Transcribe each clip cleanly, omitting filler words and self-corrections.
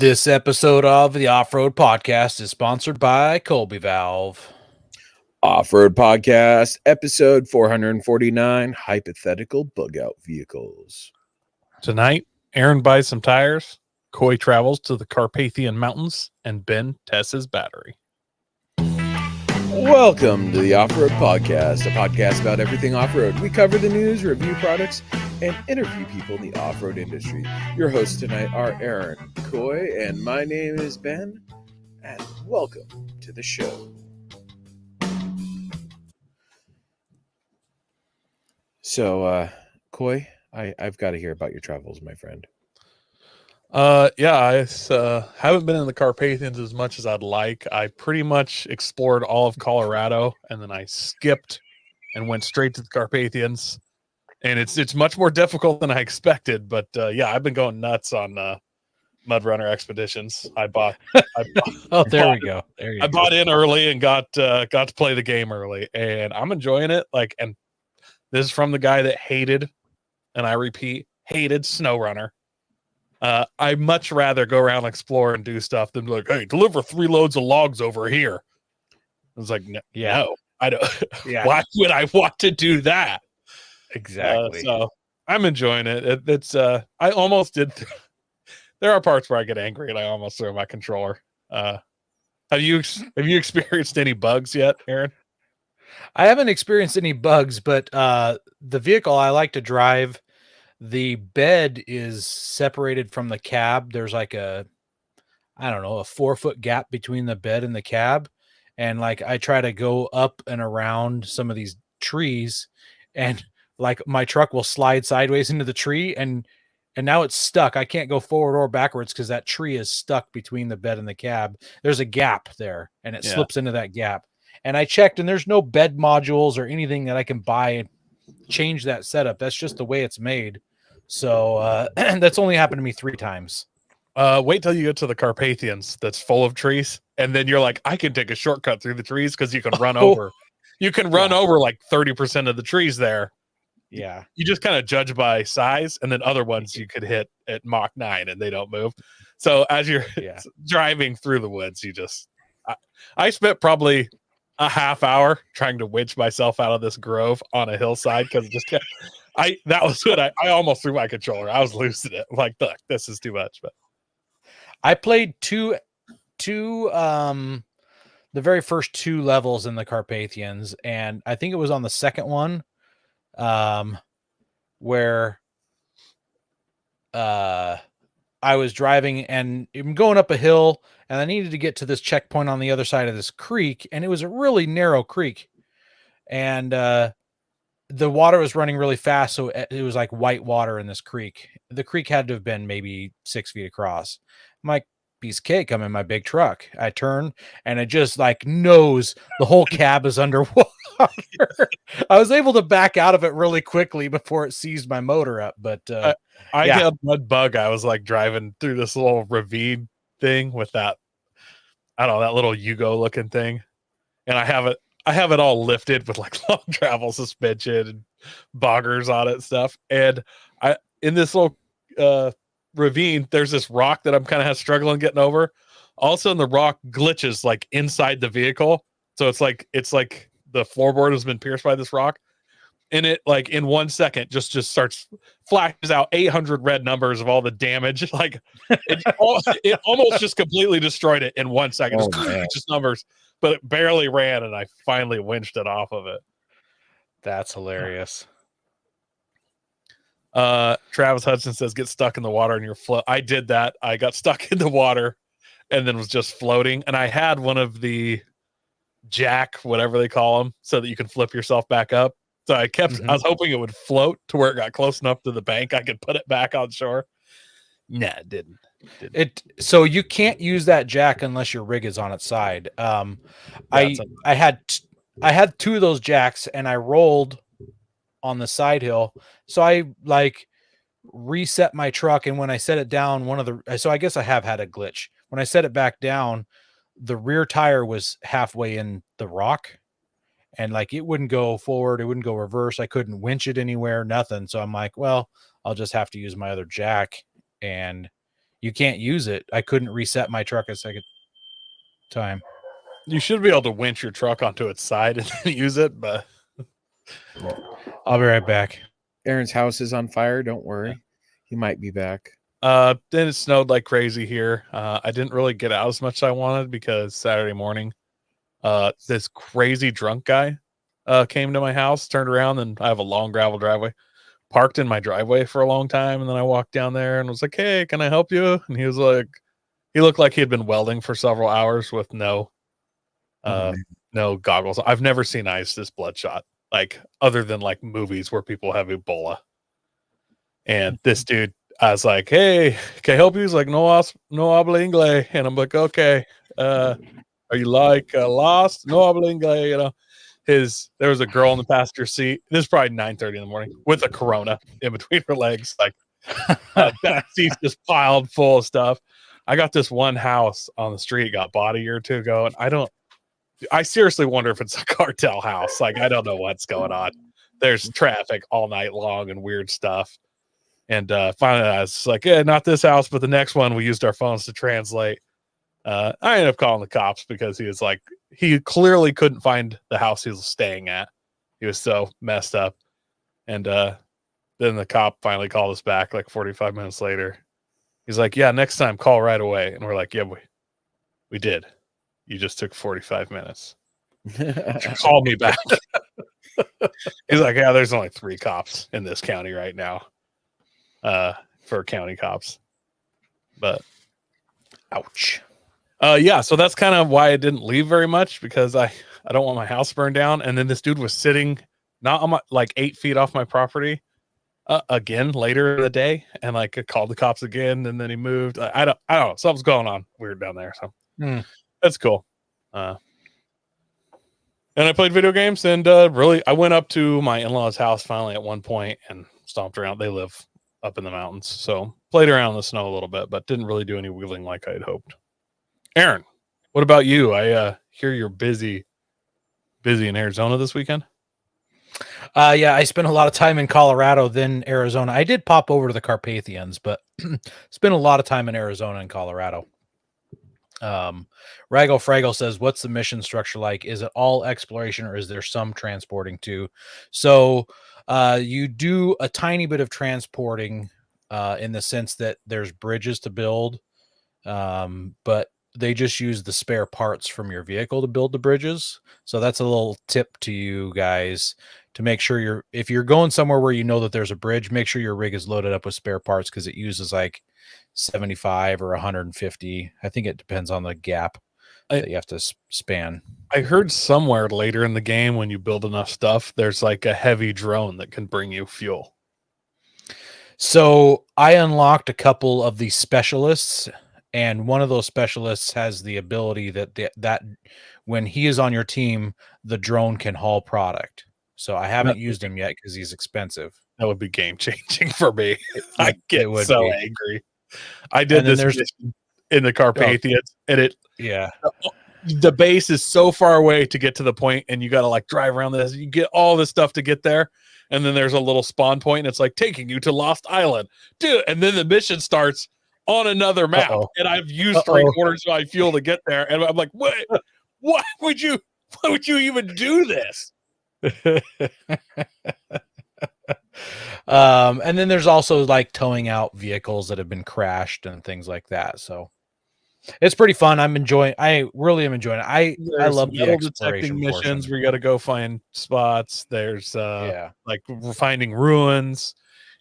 This episode of the Off-Road Podcast is sponsored by Colby Valve. Off-Road Podcast, episode 449, Hypothetical Bug-Out Vehicles. Tonight, Aaron buys some tires, Coy travels to the Carpathian Mountains, and Ben tests his battery. Welcome to the Off-Road Podcast, a podcast about everything off-road. We cover the news, review products, and interview people in the off-road industry. Your hosts tonight are Aaron, Coy, and my name is Ben, and welcome to the show. So, Coy, I've got to hear about your travels, my friend. I haven't been in the Carpathians as much as I'd like. I pretty much explored all of Colorado, and then I skipped and went straight to the Carpathians. And it's much more difficult than I expected, but I've been going nuts on Mud Runner expeditions. I bought we go. I bought in early and got to play the game early, and I'm enjoying it. And this is from the guy that hated, and I repeat, hated Snow Runner. I much rather go around and explore and do stuff than be like, hey, deliver 3 loads of logs over here. I was like, no, I don't. Yeah. Why would I want to do that? Exactly. So I'm enjoying it. It's I almost did. There are parts where I get angry and I almost throw my controller. Have you experienced any bugs yet, Aaron? I haven't experienced any bugs, but the vehicle I like to drive, the bed is separated from the cab. There's like a 4-foot gap between the bed and the cab. And like, I try to go up and around some of these trees, and like my truck will slide sideways into the tree, and now it's stuck. I can't go forward or backwards because that tree is stuck between the bed and the cab. There's a gap there, and it slips into that gap. And I checked, and there's no bed modules or anything that I can buy and change that setup. That's just the way it's made. So that's only happened to me 3 times. Wait till you get to the Carpathians that's full of trees, and then you're like, I can take a shortcut through the trees because you can run over. You can run over like 30% of the trees there. Yeah. You just kind of judge by size, and then other ones you could hit at Mach 9 and they don't move. So as you're driving through the woods, I spent probably a half hour trying to winch myself out of this grove on a hillside because that was what I almost threw my controller. I was losing it. I'm like, look, this is too much. But I played two the very first 2 levels in the Carpathians, and I think it was on the second one where I was driving and I'm going up a hill, and I needed to get to this checkpoint on the other side of this creek, and it was a really narrow creek, and the water was running really fast, so it was like white water in this creek. The creek had to have been maybe 6 feet across. I'm like, piece of cake, I'm in my big truck. I turn, and it just like knows the whole cab is underwater. I was able to back out of it really quickly before it seized my motor up. But I had mud bug. I was like driving through this little ravine thing with that, I don't know, that little Yugo looking thing, and I have it all lifted with like long travel suspension and boggers on it and stuff. And in this little ravine, there's this rock that I'm kind of struggling getting over. All of a sudden, the rock glitches like inside the vehicle, so it's like the floorboard has been pierced by this rock, and it like in 1 second just starts flashes out 800 red numbers of all the damage. Like it almost just completely destroyed it in 1 second. Just numbers, but it barely ran, and I finally winched it off of it. That's hilarious. Travis Hudson says, get stuck in the water and you're float. I did that. I got stuck in the water and then was just floating. And I had one of the jack, whatever they call them, so that you can flip yourself back up. So I was hoping it would float to where it got close enough to the bank I could put it back on shore. Nah, it didn't. So you can't use that jack unless your rig is on its side. I had 2 of those jacks, and I rolled on the side hill. So I like reset my truck, and when I set it down, so I guess I have had a glitch. When I set it back down, the rear tire was halfway in the rock, and like it wouldn't go forward, it wouldn't go reverse. I couldn't winch it anywhere, nothing. So I'm like, well, I'll just have to use my other jack. And you can't use it. I couldn't reset my truck a second time. You should be able to winch your truck onto its side and then use it, but I'll be right back. Aaron's house is on fire. Don't worry. He might be back. then it snowed like crazy here. I didn't really get out as much as I wanted because Saturday morning, this crazy drunk guy came to my house, turned around, and I have a long gravel driveway, parked in my driveway for a long time, and then I walked down there and was like, "Hey, can I help you?" And he was like, he looked like he had been welding for several hours with no goggles. I've never seen ice this bloodshot, like other than like movies where people have Ebola. And this dude, I was like, "Hey, can I help you?" He's like, "No, no habla inglés." And I'm like, "Okay, are you like lost?" "No habla inglés." You know, there was a girl in the passenger seat. This is probably 9:30 in the morning with a Corona in between her legs, like back seats just piled full of stuff. I got this one house on the street got bought a year or two ago, and I seriously wonder if it's a cartel house. Like, I don't know what's going on. There's traffic all night long and weird stuff. And finally, I was like, "Yeah, not this house, but the next one." We used our phones to translate. I ended up calling the cops because he was like, he clearly couldn't find the house he was staying at. He was so messed up. And then the cop finally called us back like 45 minutes later. He's like, "Yeah, next time call right away." And we're like, "Yeah, we did. You just took 45 minutes. Call me back." He's like, "Yeah, there's only 3 cops in this county right now for county cops." But Ouch. yeah, so that's kind of why I didn't leave very much, because I don't want my house burned down. And then this dude was sitting not on my, like 8 feet off my property again later in the day, and like I called the cops again, and then he moved. I don't know, something's going on weird down there, so that's cool. And I played video games, and really I went up to my in-laws house finally at one point and stomped around. They live up in the mountains, so played around in the snow a little bit, but didn't really do any wheeling like I had hoped. Aaron, what about you? I hear you're busy in Arizona this weekend. Yeah, I spent a lot of time in Colorado, then Arizona. I did pop over to the Carpathians, but spent a lot of time in Arizona and Colorado. Raggle Fraggle says, "What's the mission structure like? Is it all exploration, or is there some transporting too?" So you do a tiny bit of transporting in the sense that there's bridges to build, but they just use the spare parts from your vehicle to build the bridges. So that's a little tip to you guys to make sure if you're going somewhere where you know that there's a bridge, make sure your rig is loaded up with spare parts, because it uses like 75 or 150. I think it depends on the gap that you have to span. I heard somewhere later in the game, when you build enough stuff, there's like a heavy drone that can bring you fuel. So I unlocked a couple of these specialists, and one of those specialists has the ability that when he is on your team, the drone can haul product. So I haven't used him yet because he's expensive. That would be game changing for me. I get so angry. I did this mission in the Carpathians, and the base is so far away to get to the point, and you got to like drive around this. You get all this stuff to get there, and then there's a little spawn point, and it's like taking you to Lost Island, dude. And then the mission starts on another map, and I've used 3/4 of my fuel to get there, and I'm like, "What? Why would you even do this?" And then there's also like towing out vehicles that have been crashed and things like that. So it's pretty fun. I really am enjoying it. I love the exploration missions where you got to go find spots. There's like we're finding ruins,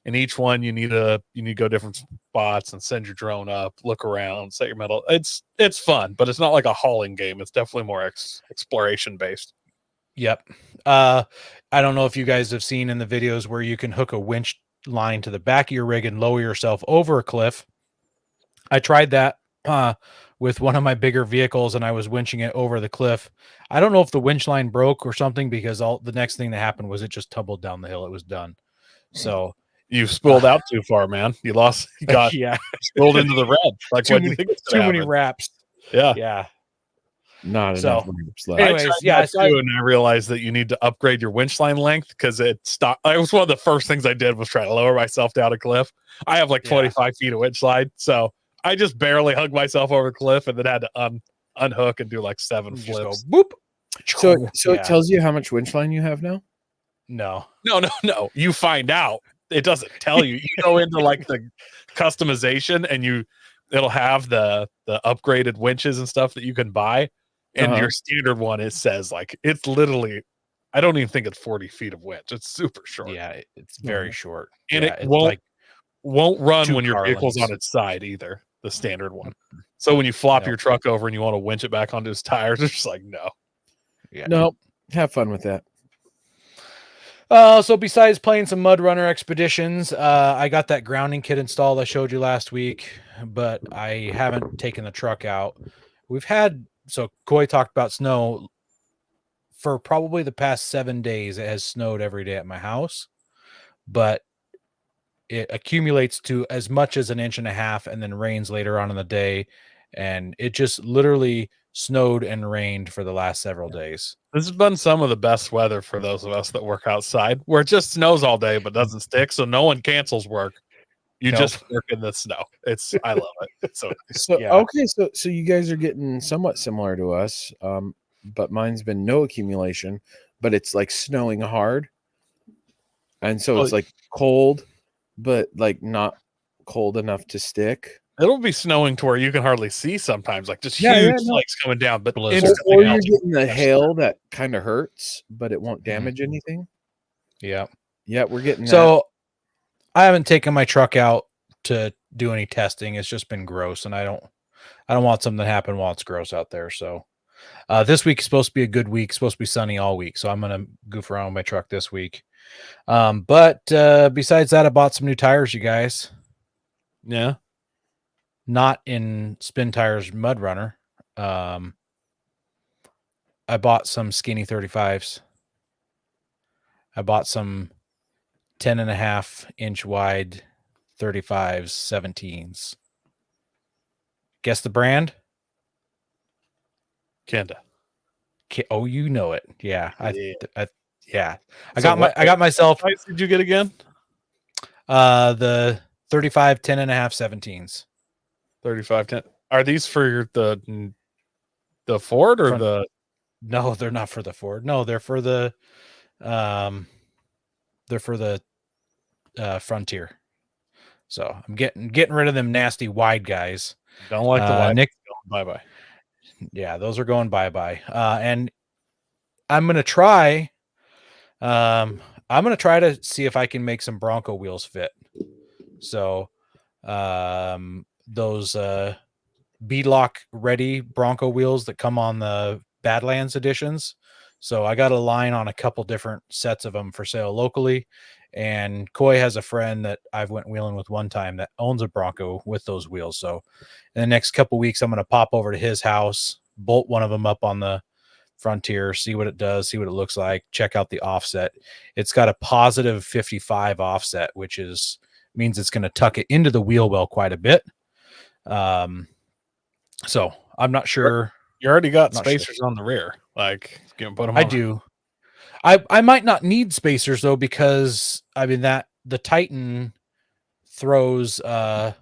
and each one you need to go different spots and send your drone up, look around, set your metal. It's fun, but it's not like a hauling game. It's definitely more exploration based. Yep. I don't know if you guys have seen in the videos where you can hook a winch line to the back of your rig and lower yourself over a cliff. I tried that with one of my bigger vehicles, and I was winching it over the cliff. I don't know if the winch line broke or something, because the next thing that happened was it just tumbled down the hill. It was done. So you spooled out too far, man. You got spooled into the red. Like too many wraps. Yeah. Not enough. Anyways, and I realized that you need to upgrade your winch line length, because it stopped. It was one of the first things I did was try to lower myself down a cliff. I have like 25 feet of winch line, so I just barely hugged myself over the cliff and then had to unhook and do like 7 Just go flips. boop. So Yeah. it tells you how much winch line you have now? No. No. You find out. It doesn't tell you. You go into like the customization and it'll have the upgraded winches and stuff that you can buy. And your standard one, it says like it's literally, I don't even think it's 40 feet of winch. It's super short. Yeah, it's very short. And yeah, it it's won't run 2 when your car vehicle's on lengths. its side either, the standard one. So when you flop Nope. your truck over and you want to winch it back onto his tires, it's just like, no. Yeah. No, have fun with that. So besides playing some Mud Runner expeditions, I got that grounding kit installed I showed you last week, but I haven't taken the truck out. So Coy talked about snow. For probably the past 7 days, it has snowed every day at my house, but it accumulates to as much as 1.5 inches and then rains later on in the day. And it just literally snowed and rained for the last several days. This has been some of the best weather for those of us that work outside, where it just snows all day but doesn't stick, so no one cancels work. You just work in the snow. I love it. It's so nice. So Yeah. okay, so you guys are getting somewhat similar to us, but mine's been no accumulation, but it's like snowing hard, and so it's like cold, but like not cold enough to stick. It'll be snowing to where you can hardly see sometimes, like just Yeah, huge no. flakes coming down, but Blizzard. instantly Or you're melting. getting the hail that kind of hurts, but it won't damage anything. Yeah. Yeah, we're getting that. So I haven't taken my truck out to do any testing. It's just been gross, and I don't want something to happen while it's gross out there. So this week is supposed to be a good week, supposed to be sunny all week. So I'm gonna goof around with my truck this week. But besides that, I bought some new tires, you guys. Yeah. Not in Spin Tires Mud Runner. I bought some skinny 35s. I bought some 10.5-inch wide 35s, 17s. Guess the brand? Kenda. Oh, you know it. Yeah. Yeah. I got myself price did you get again? the 35 10.5 17s. 3510. Are these for the Ford or the No, they're not for the Ford. No, they're for the Frontier. So I'm getting rid of them nasty wide guys. don't like the wide? Nick, bye. Yeah, those are going bye-bye. And I'm gonna try to see if I can make some Bronco wheels fit. So those beadlock ready Bronco wheels that come on the Badlands editions. So I got a line on a couple different sets of them for sale locally. And Coy has a friend that I've went wheeling with one time that owns a Bronco with those wheels. So in the next couple weeks, I'm going to pop over to his house, bolt one of them up on the Frontier, see what it does, see what it looks like, check out the offset. It's got a positive 55 offset, which means it's going to tuck it into the wheel well quite a bit. So I'm not sure. You already got spacers on the rear. Like, you can put them on. I do. I might not need spacers though, because I mean the Titan throws 3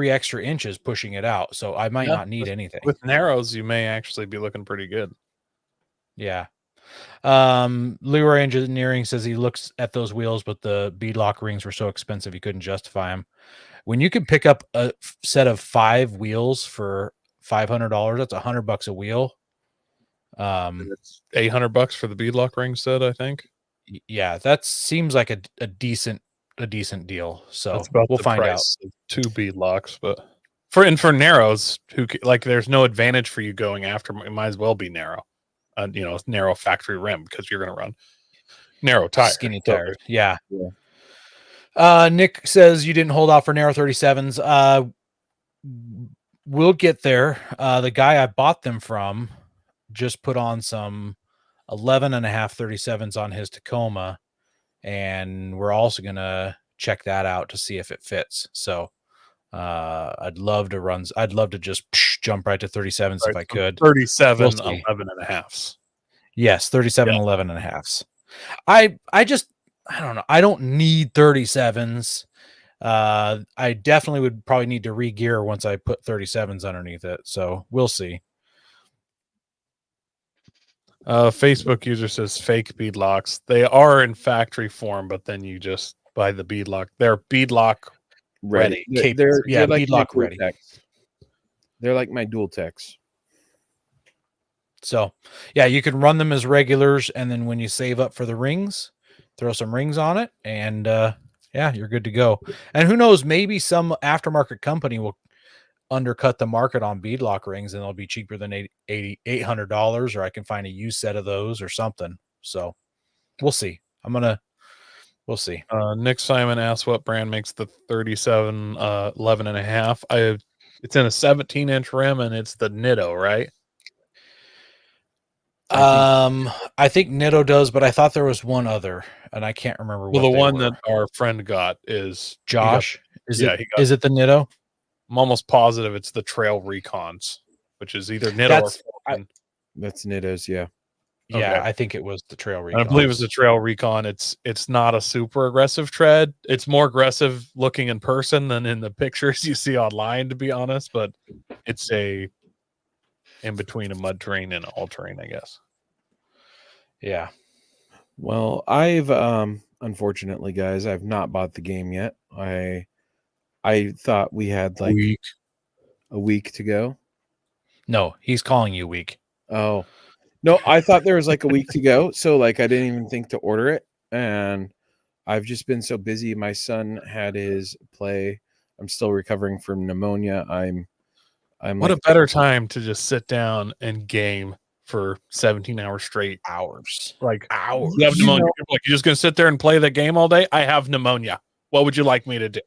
extra inches pushing it out, so I might not need anything. With narrows, you may actually be looking pretty good. Yeah. Leroy Engineering says he looks at those wheels, but the beadlock rings were so expensive he couldn't justify them. When you can pick up a set of 5 wheels for $500, that's $100 a wheel. It's $800 for the beadlock ring set, I think. Yeah, that seems like a decent deal. So we'll find out. 2 beadlocks, but for narrows, there's no advantage for you going after. It might as well be narrow, narrow factory rim, because you're going to run narrow tires, skinny tires. Yeah. Yeah. Nick says you didn't hold out for narrow 37s. We'll get there. The guy I bought them from just put on some 11.5 37s on his Tacoma, and we're also going to check that out to see if it fits. So I'd love to just jump right to 37s if I could. 37 11.5s. Yes, 37 11.5s. I don't know. I don't need 37s. I definitely would probably need to re-gear once I put 37s underneath it. So we'll see. Facebook user says fake bead locks. They are in factory form, but then you just buy the bead lock. They're bead lock ready. They're Yeah, like my beadlock dual ready. techs. They're like my dual techs. So yeah, you can run them as regulars, and then when you save up for the rings, throw some rings on it, and yeah, you're good to go. And who knows, maybe some aftermarket company will undercut the market on beadlock rings, and they'll be cheaper than $800, or I can find a used set of those or something. So we'll see. We'll see. Nick Simon asks what brand makes the 37 11 and a half. It's in a 17-inch rim, and it's the Nitto, right? I think Nitto does, but I thought there was one other, and I can't remember Well, what the they one were. that our friend got is Josh. Is he it got. is it the Nitto? I'm almost positive it's the Trail Recons, which is either Nitto That's or Falcon. That's Nitto's, yeah. Yeah, Okay. I think it was the Trail And Recon. I believe it's the Trail Recon. It's not a super aggressive tread. It's more aggressive looking in person than in the pictures you see online, to be honest. But it's a in between a mud terrain and all terrain, I guess. Yeah. Well, I've unfortunately, guys, I've not bought the game yet. I thought we had like Weak. a week to go. No, he's calling you weak. Oh. No, I thought there was like a week to go, so like I didn't even think to order it, and I've just been so busy. My son had his play. I'm still recovering from pneumonia. I'm What like a better time to just sit down and game for 17 hours straight. Hours. Like Hours. you have pneumonia. Like you're just gonna sit there and play the game all day? I have pneumonia. What would you like me to do?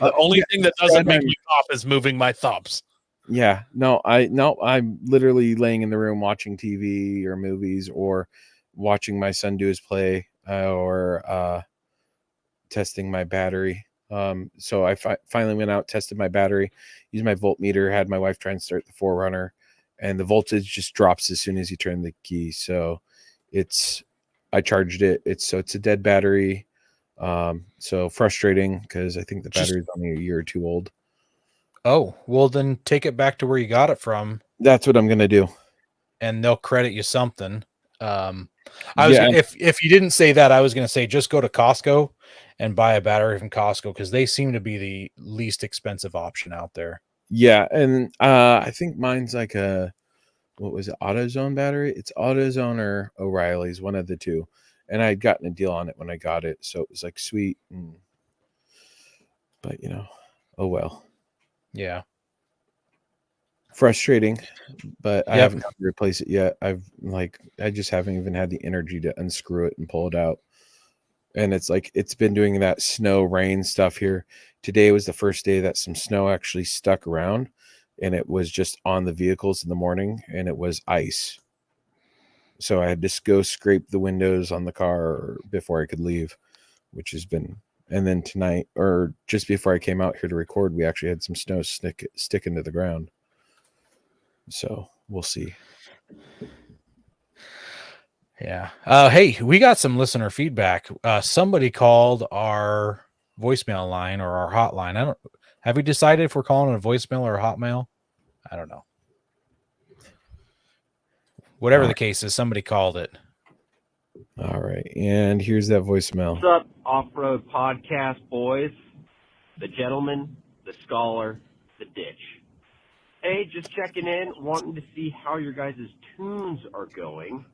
The only thing that doesn't make me cough is moving my thumbs. Yeah, I'm literally laying in the room watching TV or movies or watching my son do his play or testing my battery. So I finally went out, tested my battery, used my voltmeter, had my wife try and start the Forerunner, and the voltage just drops as soon as you turn the key. So I charged it. It's a dead battery. So frustrating because I think the battery is only a year or two old. Oh, well then take it back to where you got it from, That's what I'm gonna do. and they'll credit you something. Yeah. If you didn't say that, I was gonna say just go to Costco and buy a battery from Costco, because they seem to be the least expensive option out there. Yeah, and I think mine's like what was it, AutoZone battery? It's AutoZone or O'Reilly's, one of the two. And I had gotten a deal on it when I got it, so it was like sweet. But oh well. Yeah. Frustrating, but I Yep. haven't got to replace it yet. I just haven't even had the energy to unscrew it and pull it out. And it's been doing that snow rain stuff here. Today was the first day that some snow actually stuck around, and it was just on the vehicles in the morning, and it was ice. So I had to go scrape the windows on the car before I could leave, which has been. And then tonight, or just before I came out here to record, we actually had some snow stick into the ground. So we'll see. Yeah. Hey, we got some listener feedback. Somebody called our voicemail line or our hotline. Have we decided if we're calling it a voicemail or a hotmail? I don't know. Whatever the case is, somebody called it. All right. And here's that voicemail. What's up, Off-Road Podcast boys? The gentleman, the scholar, the ditch. Hey, just checking in, wanting to see how your guys' tunes are going.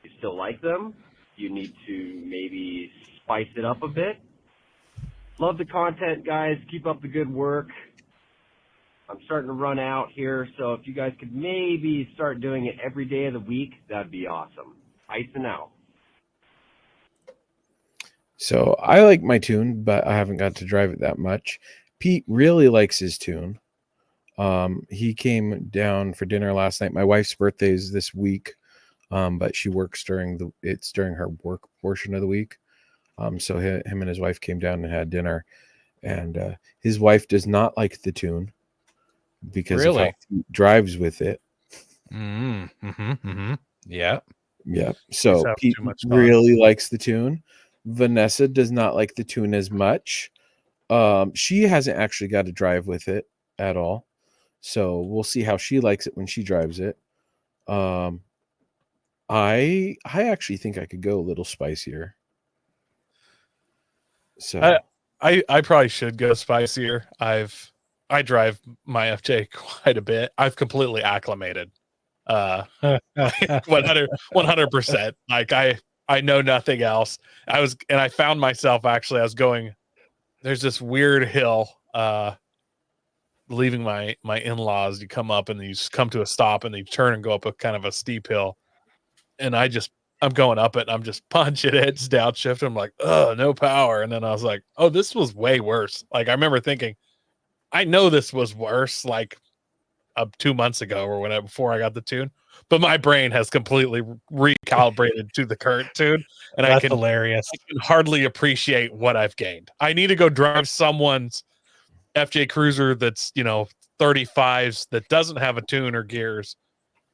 You still like them? You need to maybe spice it up a bit? Love the content, guys. Keep up the good work. I'm starting to run out here, so if you guys could maybe start doing it every day of the week, that'd be awesome. Icing out. So I like my tune, but I haven't got to drive it that much. Pete really likes his tune. He came down for dinner last night. My wife's birthday is this week, but she works during her work portion of the week. So him and his wife came down and had dinner, and his wife does not like the tune because of how he drives with it. Yeah. Yeah. So Pete really likes the tune. Vanessa does not like the tune as much. She hasn't actually got to drive with it at all, so we'll see how she likes it when she drives it. I actually think I could go a little spicier. So I probably should go spicier. I drive my FJ quite a bit. I've completely acclimated. 100%. Like I know nothing else. I found myself actually, I was going, there's this weird hill, leaving my in-laws. You come up and you come to a stop and you turn and go up a kind of a steep hill. And I'm going up it and I'm just punching it, just downshift. I'm like, oh, no power. And then I was like, oh, this was way worse. Like I remember thinking, I know this was worse like 2 months ago or whatever before I got the tune, but my brain has completely recalibrated to the current tune, and That's hilarious. I can hardly appreciate what I've gained. I need to go drive someone's FJ Cruiser that's 35s that doesn't have a tune or gears,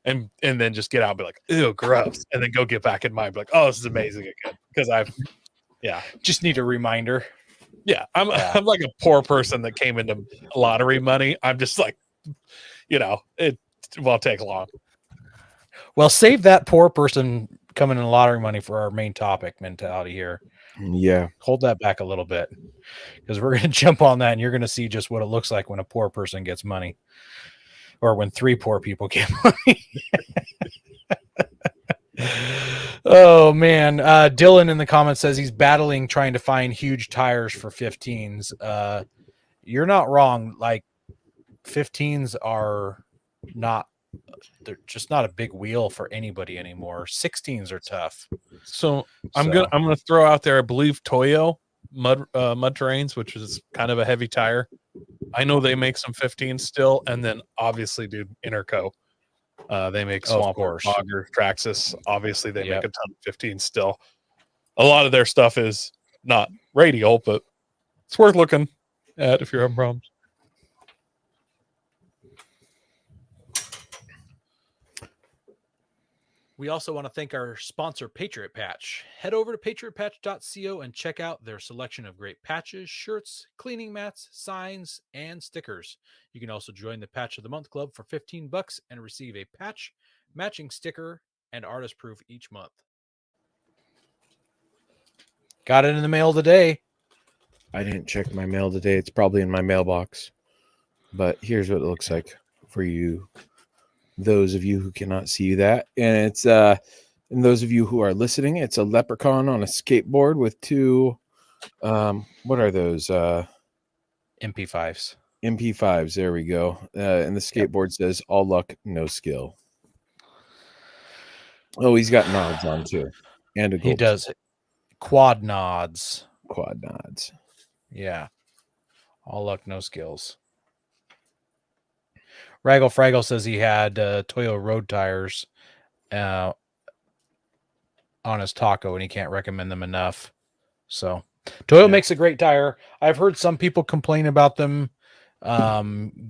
and then just get out and be like, ew, gross, and then go get back in mine, be like, oh, this is amazing again because just need a reminder. Yeah, I'm like a poor person that came into lottery money. I'm just like, it won't take long. Well, save that poor person coming in lottery money for our main topic mentality here. yeah, Hold that back a little bit because we're going to jump on that and you're going to see just what it looks like when a poor person gets money or when 3 poor people get money. Oh man. Dylan in the comments says he's battling trying to find huge tires for 15s. You're not wrong. Like 15s are not, they're just not a big wheel for anybody anymore. 16s are tough. So I'm gonna throw out there, I believe Toyo mud terrains, which is kind of a heavy tire. I know they make some 15s still, and then obviously, dude, Interco. They make Swampert, Auger, Traxxas. Obviously, they make a ton of 15s still. A lot of their stuff is not radial, but it's worth looking at if you're having problems. We also want to thank our sponsor, Patriot Patch. Head over to patriotpatch.co and check out their selection of great patches, shirts, cleaning mats, signs, and stickers. You can also join the Patch of the Month Club for $15 and receive a patch, matching sticker, and artist proof each month. Got it in the mail today. I didn't check my mail today. It's probably in my mailbox. But here's what it looks like for you. Those of you who cannot see that, and it's and those of you who are listening, it's a leprechaun on a skateboard with 2 what are those MP5s. MP5s, there we go. And the skateboard says all luck, no skill. Oh, he's got nods on too, and he does quad nods. Yeah, all luck, no skills. Raggle Fraggle says he had Toyo road tires on his Taco, and he can't recommend them enough. So Toyo makes a great tire. I've heard some people complain about them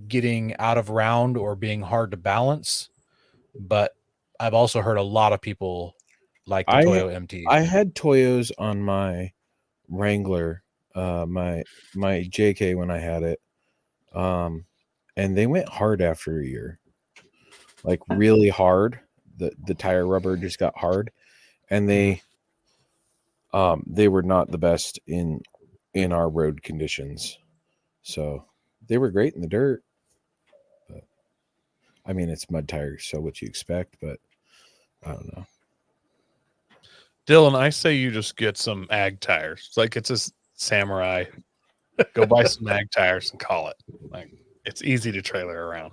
getting out of round or being hard to balance, but I've also heard a lot of people like the Toyo MT. I had Toyos on my Wrangler, my JK when I had it. And they went hard after a year, like really hard. The tire rubber just got hard, and they were not the best in our road conditions. So they were great in the dirt. But, I mean, it's mud tires, so what you expect, but I don't know. Dylan, I say you just get some ag tires. It's like it's a Samurai. Go buy some ag tires and call it. Like, it's easy to trailer around.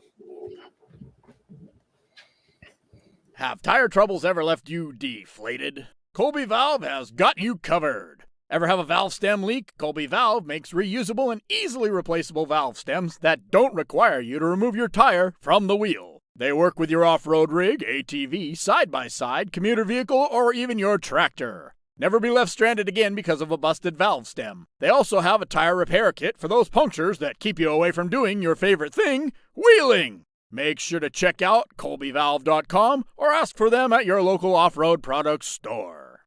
Have tire troubles ever left you deflated? Colby Valve has got you covered. Ever have a valve stem leak? Colby Valve makes reusable and easily replaceable valve stems that don't require you to remove your tire from the wheel. They work with your off-road rig, ATV, side-by-side, commuter vehicle, or even your tractor. Never be left stranded again because of a busted valve stem. They also have a tire repair kit for those punctures that keep you away from doing your favorite thing, wheeling. Make sure to check out colbyvalve.com or ask for them at your local off-road products store.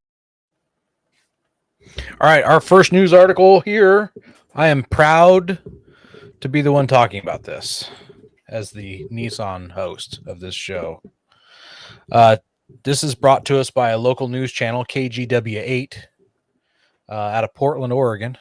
All right, our first news article here I am proud to be the one talking about this as the Nissan host of this show. This is brought to us by a local news channel, KGW8, out of Portland, Oregon.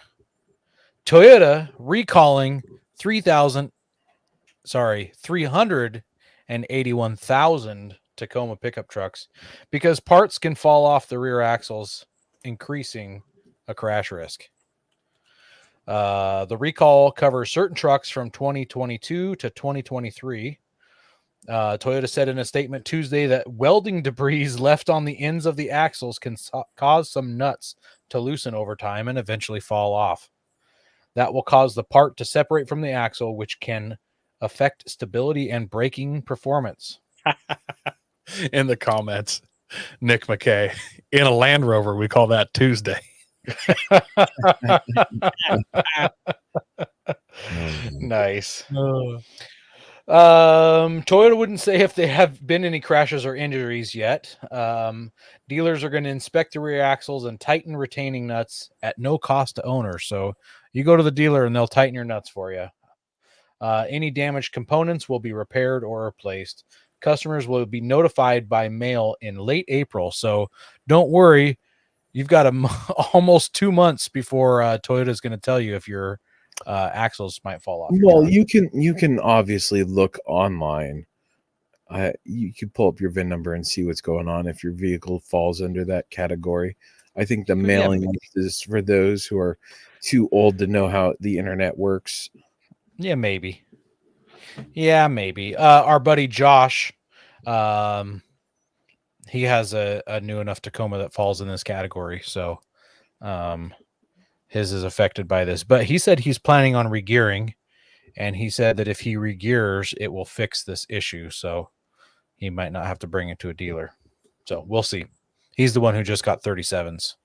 Toyota recalling 381,000 Tacoma pickup trucks because parts can fall off the rear axles, increasing a crash risk. The recall covers certain trucks from 2022 to 2023. Toyota said in a statement Tuesday that welding debris left on the ends of the axles can cause some nuts to loosen over time and eventually fall off. That will cause the part to separate from the axle, which can affect stability and braking performance. In the comments, Nick McKay, in a Land Rover, we call that Tuesday. Nice. Toyota wouldn't say if they have been any crashes or injuries yet. Dealers are going to inspect the rear axles and tighten retaining nuts at no cost to owners. So you go to the dealer and they'll tighten your nuts for you. Any damaged components will be repaired or replaced. Customers will be notified by mail in late April. So don't worry. You've got almost 2 months before Toyota is going to tell you if your axles might fall off. Well, you can obviously look online. You can pull up your VIN number and see what's going on if your vehicle falls under that category. I think the mailing list is for those who are too old to know how the internet works. Yeah, maybe. Our buddy Josh, he has a new enough Tacoma that falls in this category. So his is affected by this. But he said he's planning on regearing. And he said that if he regears, it will fix this issue. So he might not have to bring it to a dealer. So we'll see. He's the one who just got 37s.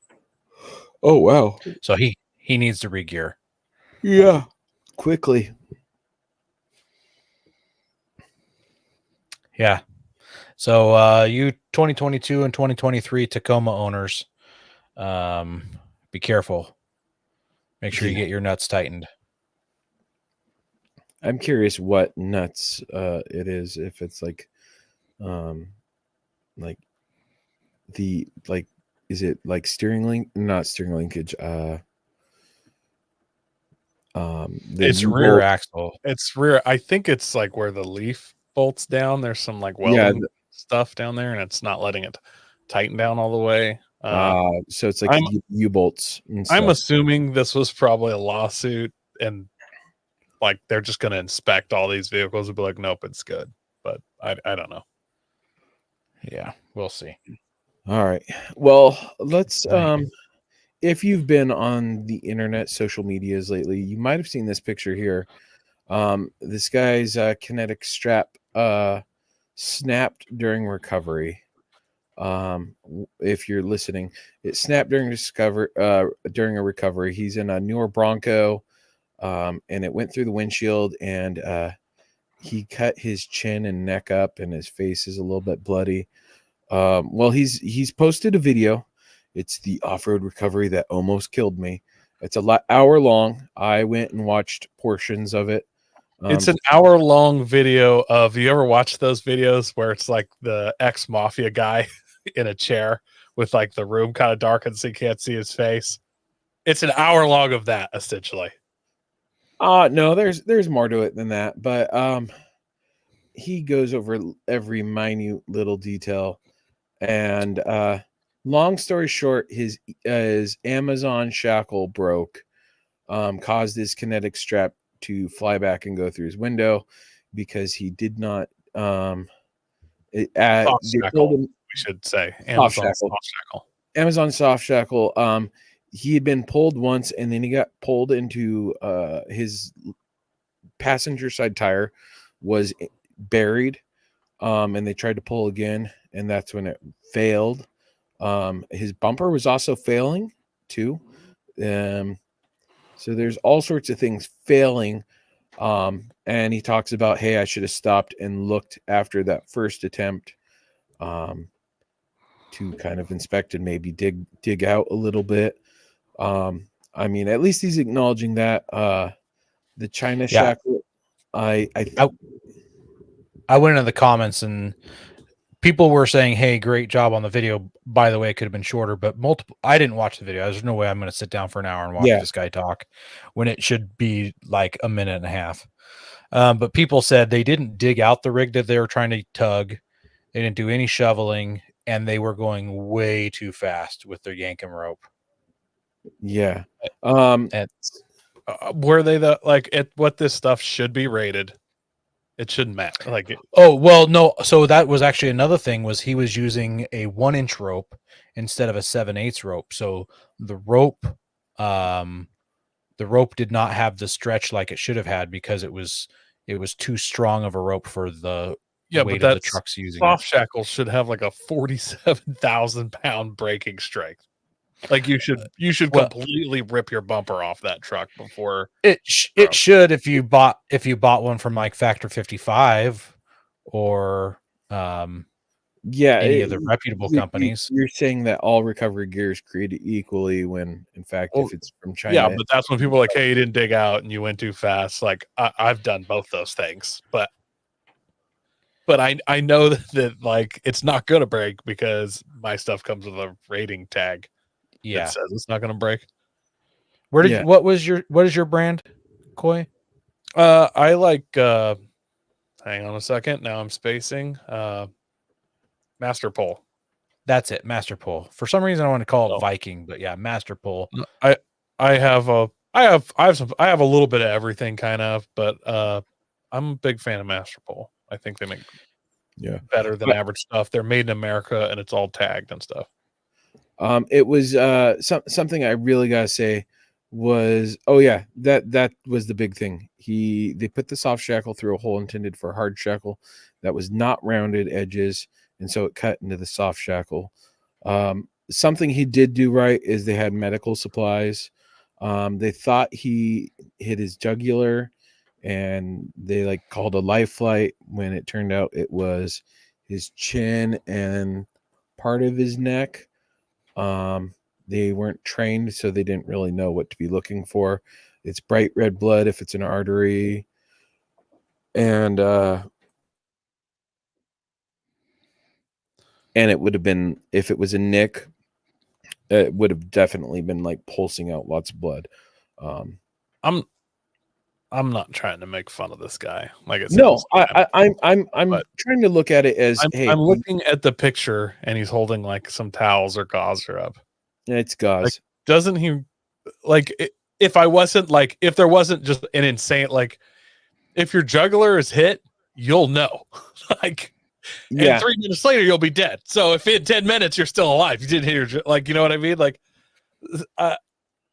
Oh, wow. So he needs to regear. Yeah. Quickly. Yeah. So you 2022 and 2023 Tacoma owners, be careful. Make sure you get your nuts tightened. I'm curious what nuts it is. If it's is it like steering link? Not steering linkage. It's rear axle. It's rear. I think it's like where the leaf bolts down. There's some like welding stuff down there, and it's not letting it tighten down all the way. So it's like U-bolts. I'm assuming this was probably a lawsuit, and like they're just going to inspect all these vehicles and be like, nope, it's good. But I don't know. Yeah, we'll see. All right. Well, let's if you've been on the internet, social medias lately, you might have seen this picture here. This guy's kinetic strap snapped during recovery. If you're listening, it snapped during a recovery. He's in a newer Bronco, and it went through the windshield, and he cut his chin and neck up, and his face is a little bit bloody. Well, he's posted a video. It's the off-road recovery that almost killed me. It's hour long. I went and watched portions of it. It's an hour-long video of, you ever watch those videos where it's like the ex-mafia guy in a chair with like the room kind of darkened so you can't see his face? It's an hour long of that, essentially. No, there's more to it than that, but he goes over every minute little detail, and long story short, his Amazon shackle broke, caused his kinetic strap to fly back and go through his window because he did not Soft shackle, we should say. Amazon soft shackle. Amazon soft shackle. He had been pulled once, and then he got pulled into his passenger side tire was buried, and they tried to pull again, and that's when it failed. His bumper was also failing too. So there's all sorts of things failing. And he talks about, hey, I should have stopped and looked after that first attempt, to kind of inspect and maybe dig out a little bit. I mean, at least he's acknowledging that. The China Yeah. shackle, I I went into the comments and people were saying, "Hey, great job on the video. By the way, it could have been shorter." But multiple. I didn't watch the video. There's no way I'm going to sit down for an hour and watch Yeah. this guy talk when it should be like a minute and a half. But people said they didn't dig out the rig that they were trying to tug. They didn't do any shoveling, and they were going way too fast with their yanking rope. yeah. And Were they the like at what this stuff should be rated? It shouldn't matter. Like oh well, no. So that was actually another thing was he was using a 1-inch rope instead of a 7/8 rope. So the rope, did not have the stretch like it should have had because it was too strong of a rope for the yeah, weight but of the that trucks using soft it. shackle should have like a 47,000-pound braking strength. Like you should Well- completely rip your bumper off that truck before. It should if you bought one from like Factor 55 or Yeah, any of the reputable companies. You're saying that all recovery gear is created equally when, in fact, Well, if it's from China, Yeah, but that's when people are like, "Hey, you didn't dig out and you went too fast." Like I've done both those things, but I know that like it's not gonna break because my stuff comes with a rating tag Yeah. that says it's not gonna break. Yeah. What is your brand, Koi? I like hang on a second. Now I'm spacing. Master Pole. That's it, Master Pole. For some reason I want to call it Oh. Viking, but yeah, Master Pole. I have a little bit of everything kind of, but I'm a big fan of Master Pole. I think they make Yeah. better than average stuff. They're made in America and it's all tagged and stuff. It was something I really gotta say was that was the big thing. They put the soft shackle through a hole intended for a hard shackle that was not rounded edges, and so it cut into the soft shackle. Something he did do right is they had medical supplies. They thought he hit his jugular, and they like called a life flight when it turned out it was his chin and part of his neck. They weren't trained, so they didn't really know what to be looking for. It's bright red blood if it's an artery, and it would have been, if it was a nick, it would have definitely been like pulsing out lots of blood. I'm not trying to make fun of this guy. Like I said, No, this guy- I'm but trying to look at it as I'm looking at the picture and he's holding like some towels or gauze or up. it's gauze. Like, doesn't he like if there wasn't just an insane like if your jugular is hit, you'll know. Like and 3 minutes later you'll be dead. So if in 10 minutes you're still alive, you didn't hit your like you know what I mean? Like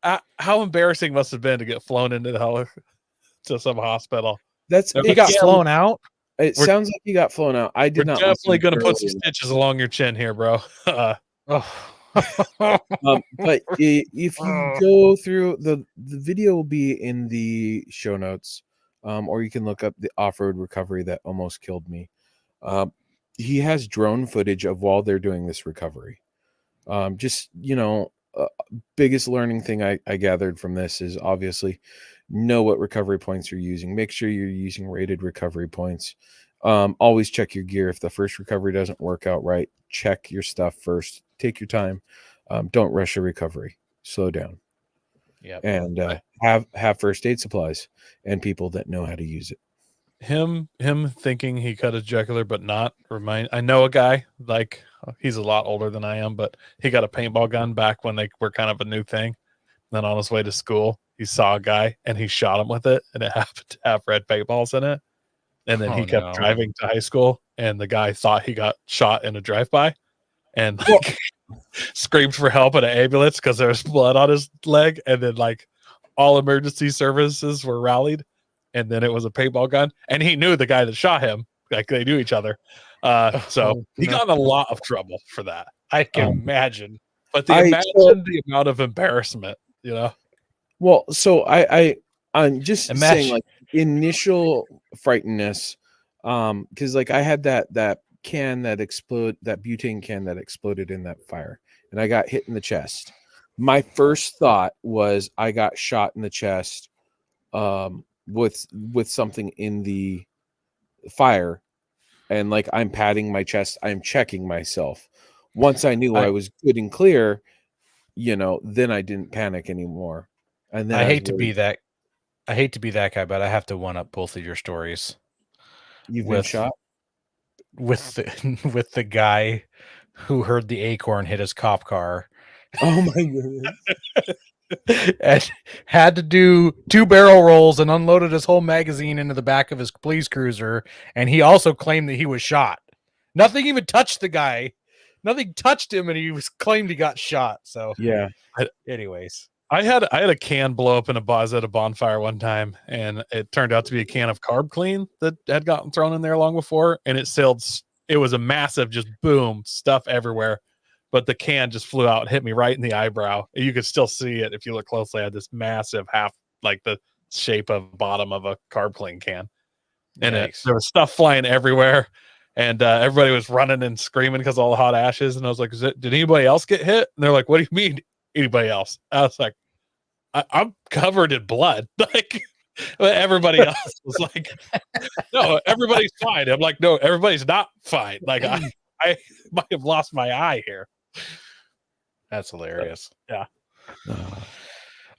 how embarrassing must have been to get flown into to some hospital. He got flown out. It sounds like he got flown out. I did We're not. definitely going to put some stitches along your chin here, bro. But if you go through the video will be in the show notes, or you can look up the off-road recovery that almost killed me. He has drone footage of while they're doing this recovery. Just biggest learning thing I gathered from this is obviously know what recovery points you're using. Make sure you're using rated recovery points. Always check your gear. If the first recovery doesn't work out right, check your stuff first. Take your time. Don't rush your recovery. Slow down. Yeah, and have first aid supplies and people that know how to use it. Him thinking he cut his jugular, but not. I know a guy like he's a lot older than I am, but he got a paintball gun back when they were kind of a new thing. Then on his way to school, he saw a guy and he shot him with it, and it happened to have red paintballs in it. And then he kept driving to high school, and the guy thought he got shot in a drive-by, and like screamed for help at an ambulance because there was blood on his leg, and then like all emergency services were rallied, and then it was a paintball gun, and he knew the guy that shot him, like they knew each other. So he got in a lot of trouble for that. I can imagine. But imagine the amount of embarrassment, you know. Well, so I'm just saying, like, initial frightenedness, because like I had that can that explode, that butane can that exploded in that fire, and I got hit in the chest. My first thought was I got shot in the chest with something in the fire, and like I'm patting my chest, I'm checking myself. Once I knew I was good and clear, then I didn't panic anymore. And then I I was hate to really, be that. I hate to be that guy, but I have to one up both of your stories you've been with shot? with the, with the guy who heard the acorn hit his cop car Oh my goodness. and had to do 2 barrel rolls and unloaded his whole magazine into the back of his police cruiser. And he also claimed that he was shot. Nothing even touched the guy. Nothing touched him, and he was claimed he got shot. So, Yeah. anyways, I had a can blow up in at a bonfire one time, and it turned out to be a can of carb clean that had gotten thrown in there long before, and it was a massive just boom, stuff everywhere. But the can just flew out and hit me right in the eyebrow. You could still see it if you look closely. I had this massive like the shape of bottom of a carb clean can. And yikes. there was stuff flying everywhere, and everybody was running and screaming because of all the hot ashes. And I was like, did anybody else get hit? And they're like, what do you mean anybody else? I was like, I'm covered in blood. Like everybody else was like, no, everybody's fine. I'm like, no, everybody's not fine. Like I might have lost my eye here. That's hilarious. Yeah.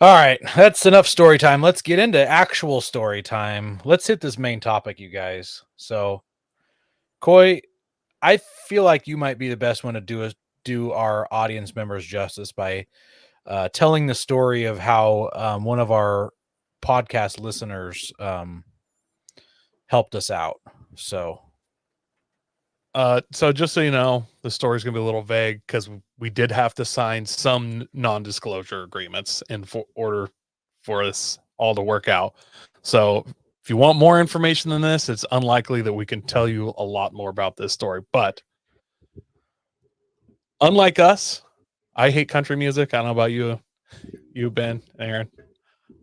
All right, that's enough story time. Let's get into actual story time. Let's hit this main topic, you guys. So, Coy, I feel like you might be the best one to do our audience members justice by telling the story of how one of our podcast listeners helped us out. So just so you know, the story's gonna be a little vague because we did have to sign some non-disclosure agreements in order for this all to work out. So if you want more information than this, it's unlikely that we can tell you a lot more about this story. But unlike us, I hate country music. I don't know about you, Ben, Aaron,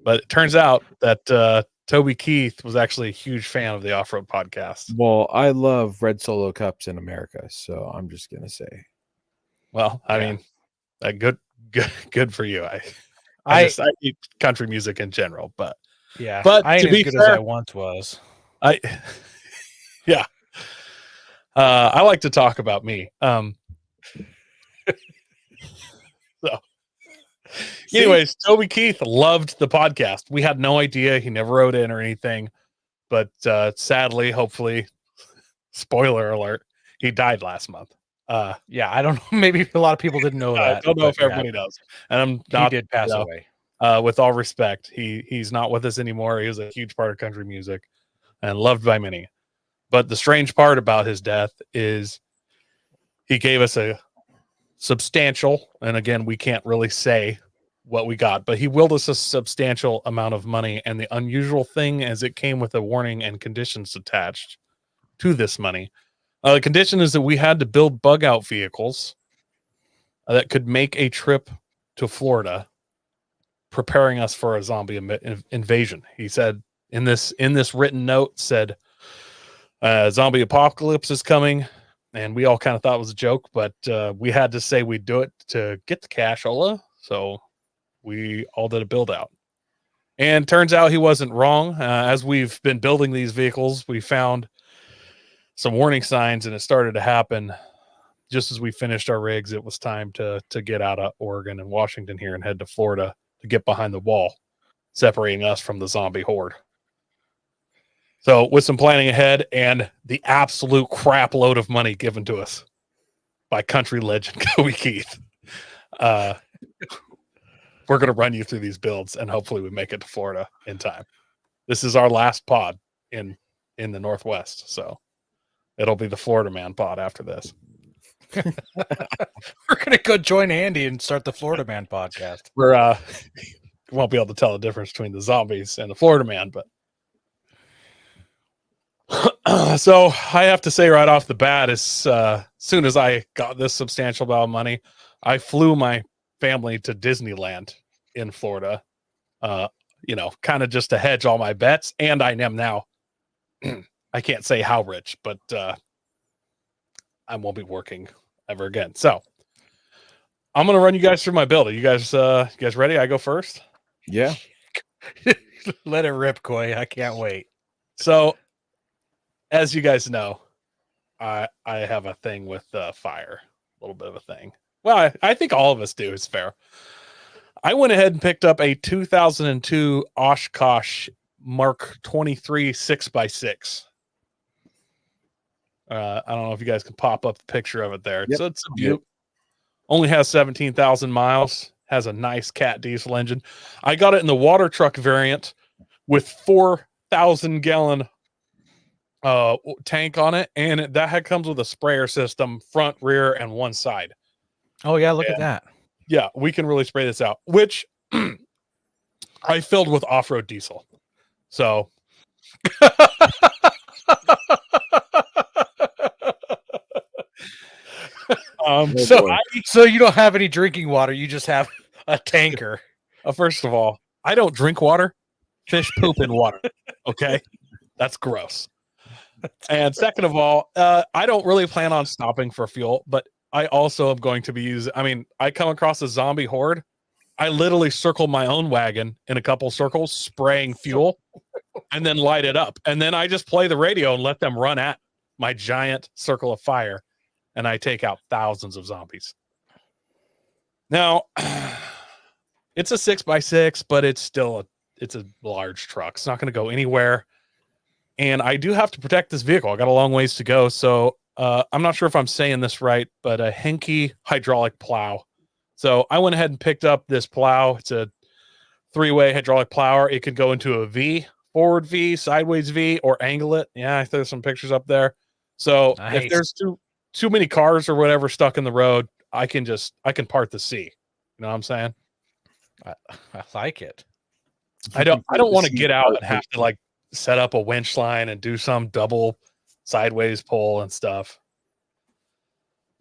but it turns out that Toby Keith was actually a huge fan of the Off-Road Podcast. Well, I love red solo cups in America, so I'm just gonna say. Well, I mean, good for you. I hate country music in general, but I ain't to as be good fair, as I once was. Yeah. I like to talk about me. So anyways, Toby Keith loved the podcast. We had no idea. He never wrote in or anything, but sadly, hopefully, spoiler alert, he died last month. Yeah, I don't know. Maybe a lot of people didn't know that. I don't know if everybody knows. And I'm not, he did pass away. With all respect, he's not with us anymore. He was a huge part of country music and loved by many. But the strange part about his death is he gave us a substantial, and again, we can't really say what we got, but he willed us a substantial amount of money. And the unusual thing is it came with a warning and conditions attached to this money. The condition is that we had to build bug out vehicles that could make a trip to Florida, preparing us for a zombie invasion. He said in this written note said, zombie apocalypse is coming. And we all kind of thought it was a joke, but we had to say we'd do it to get the cash, Ola. So we all did a build out. And turns out he wasn't wrong. As we've been building these vehicles, we found some warning signs, and it started to happen just as we finished our rigs. It was time to get out of Oregon and Washington here and head to Florida to get behind the wall, separating us from the zombie horde. So with some planning ahead and the absolute crap load of money given to us by country legend Toby Keith, we're going to run you through these builds, and hopefully we make it to Florida in time. This is our last pod in the Northwest, so it'll be the Florida Man pod after this. We're going to go join Andy and start the Florida Man podcast. We're won't be able to tell the difference between the zombies and the Florida Man, but so I have to say right off the bat, as soon as I got this substantial amount of money, I flew my family to Disneyland in Florida, kind of just to hedge all my bets. And I am now, I can't say how rich, but I won't be working ever again. So I'm gonna run you guys through my build. Are you guys ready? I go first. Yeah. Let it rip, Coy. I can't wait. So, as you guys know, I have a thing with fire. A little bit of a thing. Well, I think all of us do. It's fair. I went ahead and picked up a 2002 Oshkosh Mark 23 6x6. I don't know if you guys can pop up the picture of it there. Yep. So it's a Butte. Only has 17,000 miles. Has a nice cat diesel engine. I got it in the water truck variant with 4,000 gallon tank on it, and that comes with a sprayer system, front, rear, and one side. Oh yeah, look at that. Yeah, we can really spray this out, which I filled with off-road diesel. So so you don't have any drinking water, you just have a tanker. First of all, I don't drink water. Fish poop in water. Okay, that's gross. And second of all, I don't really plan on stopping for fuel, but I also am going to be using. I mean, I come across a zombie horde. I literally circle my own wagon in a couple circles, spraying fuel, and then light it up. And then I just play the radio and let them run at my giant circle of fire, and I take out thousands of zombies. Now, it's a 6x6, but it's still it's a large truck. It's not going to go anywhere. And I do have to protect this vehicle. I got a long ways to go. So I'm not sure if I'm saying this right, but a Henke hydraulic plow. So I went ahead and picked up this plow. It's a 3-way hydraulic plower. It could go into a V, forward V, sideways V, or angle it. Yeah, I threw some pictures up there. So Nice. if there's too many cars or whatever stuck in the road, I can part the C. You know what I'm saying? I like it. I don't want to get out and have to like set up a winch line and do some double sideways pull and stuff.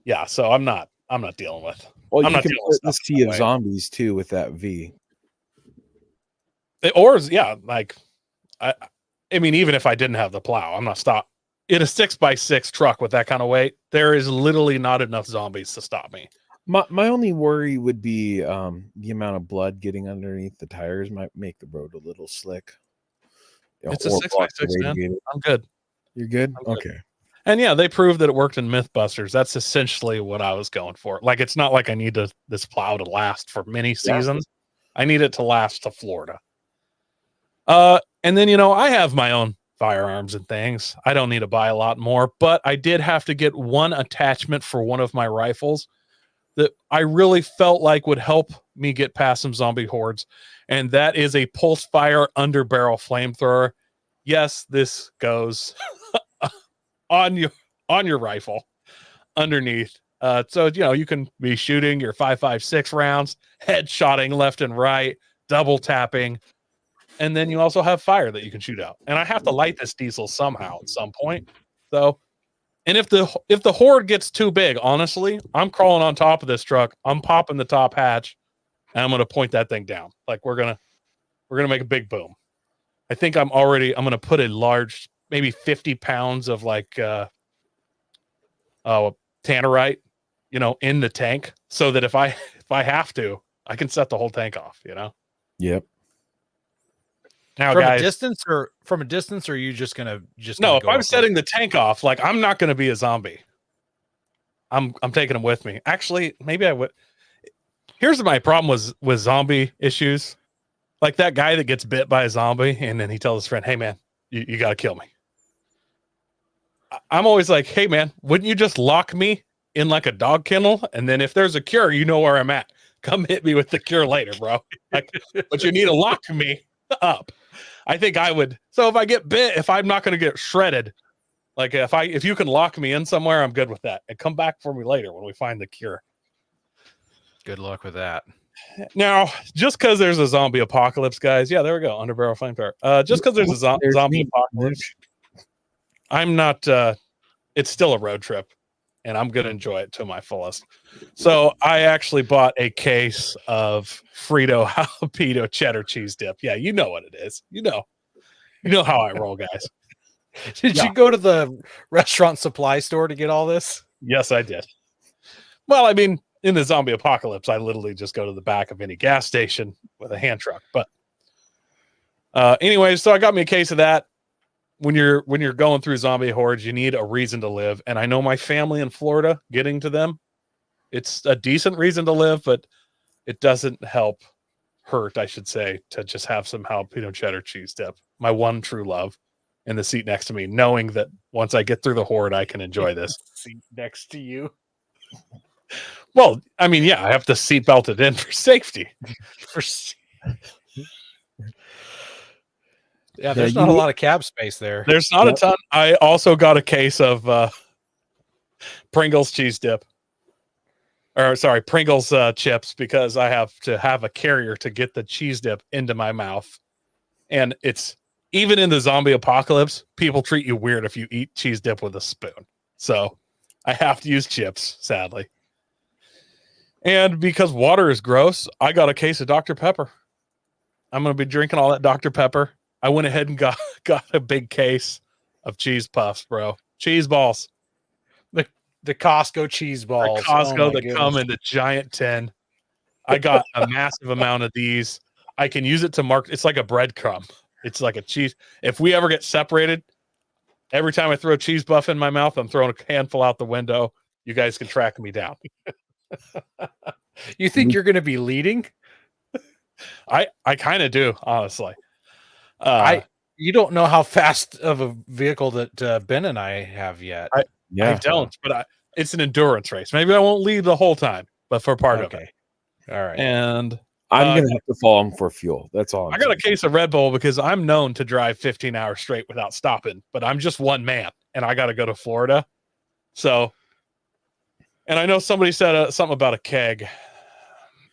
Yeah, so I'm not dealing with. Well, I'm you not can dealing put with the stuff sea that of way. zombies too with that V. Or yeah, like I mean, even if I didn't have the plow, I'm not stop in a 6x6 truck with that kind of weight. There is literally not enough zombies to stop me. My only worry would be the amount of blood getting underneath the tires might make the road a little slick. It's a Or block 6x6, the man. radiator. I'm good. You're good? I'm good. Okay. And yeah, they proved that it worked in Mythbusters. That's essentially what I was going for. Like, it's not like I need this plow to last for many seasons. I need it to last to Florida. And then, I have my own firearms and things. I don't need to buy a lot more, but I did have to get one attachment for one of my rifles that I really felt like would help me get past some zombie hordes. And that is a pulse fire underbarrel flamethrower. Yes, this goes on your rifle underneath. So you can be shooting your 5.56 rounds, headshotting left and right, double tapping, and then you also have fire that you can shoot out. And I have to light this diesel somehow at some point. So, and if the horde gets too big, honestly, I'm crawling on top of this truck. I'm popping the top hatch, and I'm gonna point that thing down. Like we're gonna make a big boom. I think I'm gonna put a large, maybe 50 pounds of like tannerite, in the tank, so that if I have to, I can set the whole tank off. Yep. Now, From guys, a distance, or are you just gonna no, if I'm setting the tank off, like I'm not gonna be a zombie. I'm taking them with me. Actually, maybe I would. Here's my problem with zombie issues. Like that guy that gets bit by a zombie and then he tells his friend, "Hey man, you got to kill me." I'm always like, "Hey man, wouldn't you just lock me in like a dog kennel? And then if there's a cure, you know where I'm at. Come hit me with the cure later, bro." Like, but you need to lock me up. I think I would. So if I get bit, if I'm not going to get shredded, like if you can lock me in somewhere, I'm good with that. And come back for me later when we find the cure. Good luck with that. Now, just because there's a zombie apocalypse, guys. Yeah, there we go. Underbarrel flamethrower. Just because there's a zombie apocalypse, I'm not. It's still a road trip, and I'm gonna enjoy it to my fullest. So I actually bought a case of Frito jalapeno cheddar cheese dip. Yeah, you know what it is. You know how I roll, guys. Did you go to the restaurant supply store to get all this? Yes, I did. Well, I mean, in the zombie apocalypse, I literally just go to the back of any gas station with a hand truck. But anyways, so I got me a case of that. When you're going through zombie hordes, you need a reason to live. And I know my family in Florida, getting to them, it's a decent reason to live, but it doesn't hurt, I should say, to just have some jalapeno cheddar cheese dip. My one true love in the seat next to me, knowing that once I get through the horde, I can enjoy this. Seat next to you. Well, I mean, yeah, I have to seat belt it in for safety. Yeah, there's not a lot of cab space there. There's not a ton. I also got a case of Pringles cheese dip. Or sorry, Pringles chips, because I have to have a carrier to get the cheese dip into my mouth. And it's even in the zombie apocalypse, people treat you weird if you eat cheese dip with a spoon. So I have to use chips, sadly. And because water is gross, I got a case of Dr. Pepper. I'm going to be drinking all that Dr. Pepper. I went ahead and got a big case of cheese puffs, bro. Cheese balls. The Costco cheese balls. The Costco that come in the giant tin. I got a massive amount of these. I can use it to mark. It's like a breadcrumb. It's like a cheese. If we ever get separated, every time I throw a cheese buff in my mouth, I'm throwing a handful out the window. You guys can track me down. You think you're going to be leading? I kind of do, honestly. You don't know how fast of a vehicle that Ben and I have yet. I don't, but it's an endurance race. Maybe I won't lead the whole time, but for part of it. All right. And I'm going to have to follow him for fuel. That's all. I got a case of Red Bull because I'm known to drive 15 hours straight without stopping, but I'm just one man and I got to go to Florida. So, and I know somebody said something about a keg.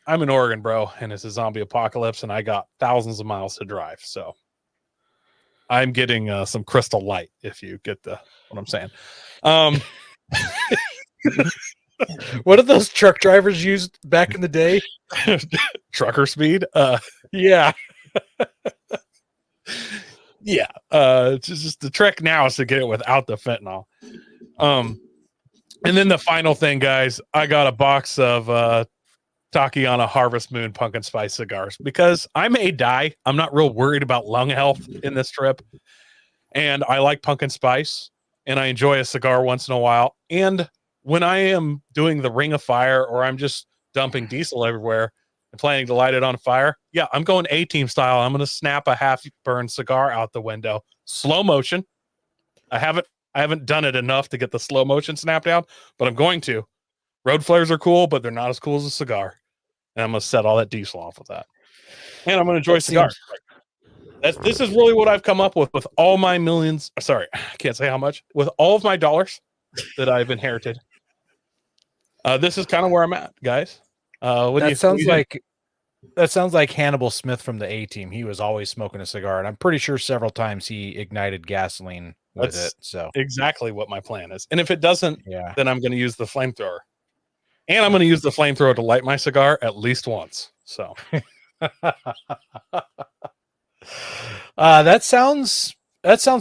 I'm in Oregon, bro, and it's a zombie apocalypse and I got thousands of miles to drive. So I'm getting some Crystal Light, if you get what I'm saying. What did those truck drivers use back in the day? Trucker speed. Yeah. Yeah. It's just the trick now is to get it without the fentanyl. And then the final thing, guys, I got a box of Takiana Harvest Moon Pumpkin Spice cigars because I may die. I'm not real worried about lung health in this trip. And I like pumpkin spice and I enjoy a cigar once in a while. And when I am doing the Ring of Fire or I'm just dumping diesel everywhere and planning to light it on fire, yeah, I'm going A-Team style. I'm going to snap a half-burned cigar out the window. Slow motion. I haven't done it enough to get the slow motion snap down, but I'm going to. Road flares are cool, but they're not as cool as a cigar. And I'm going to set all that diesel off with that. And I'm going to enjoy cigars. This is really what I've come up with all my millions. Sorry, I can't say how much. With all of my dollars that I've inherited. This is kind of where I'm at, guys. That sounds like Hannibal Smith from the A-Team. He was always smoking a cigar, and I'm pretty sure several times he ignited gasoline with it. So exactly what my plan is. And if it doesn't, yeah, then I'm going to use the flamethrower. And I'm going to use the flamethrower to light my cigar at least once. So that sounds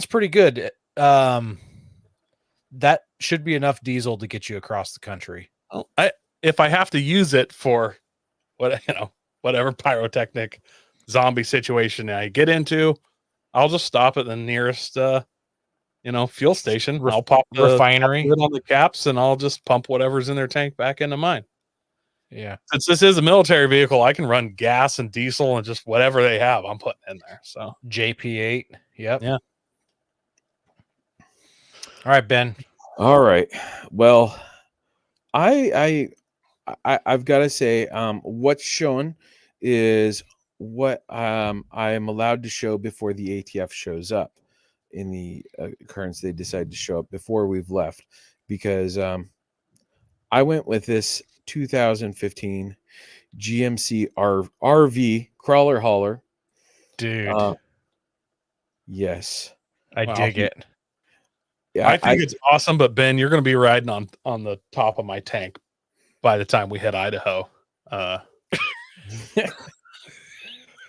pretty good. That should be enough diesel to get you across the country. If I have to use it for whatever pyrotechnic zombie situation I get into, I'll just stop at the nearest fuel station. I'll pop the refinery on the caps and I'll just pump whatever's in their tank back into mine. Yeah. Since this is a military vehicle, I can run gas and diesel and just whatever they have, I'm putting in there. So JP8. Yep. Yeah. All right, Ben. All right. Well, I've got to say, what's shown is what I am allowed to show before the ATF shows up in the occurrence they decide to show up before we've left, because I went with this 2015 GMC RV crawler hauler. Dude. Yes. I dig it. Yeah, I think it's awesome, but Ben, you're going to be riding on the top of my tank by the time we hit Idaho.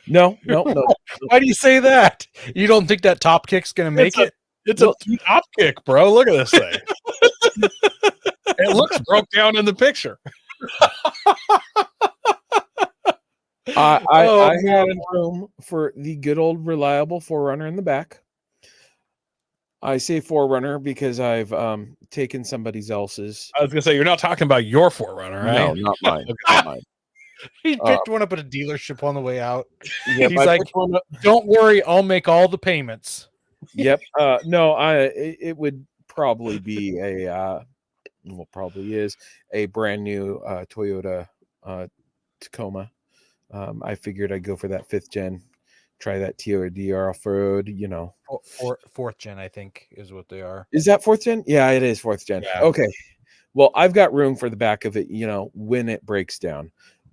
No. Why do you say that? You don't think that top kick's going to make it? It's a top kick, bro. Look at this thing. It looks broke down in the picture. I have man. room for the good old reliable 4Runner in the back. I say 4Runner because I've taken somebody else's. I was gonna say you're not talking about your Forerunner, right? No, not mine. Not mine. He picked one up at a dealership on the way out. Yep, He's I like, picked one up. "Don't worry, I'll make all the payments." Yep. No, it would probably be a well, probably is a brand new Toyota Tacoma. I figured I'd go for that 5th gen, try that TODR off road. You know, Fourth gen, I think, is what they are. is that 4th gen? Yeah, it is 4th gen. Yeah. Okay. Well, I've got room for the back of it, you know, when it breaks down.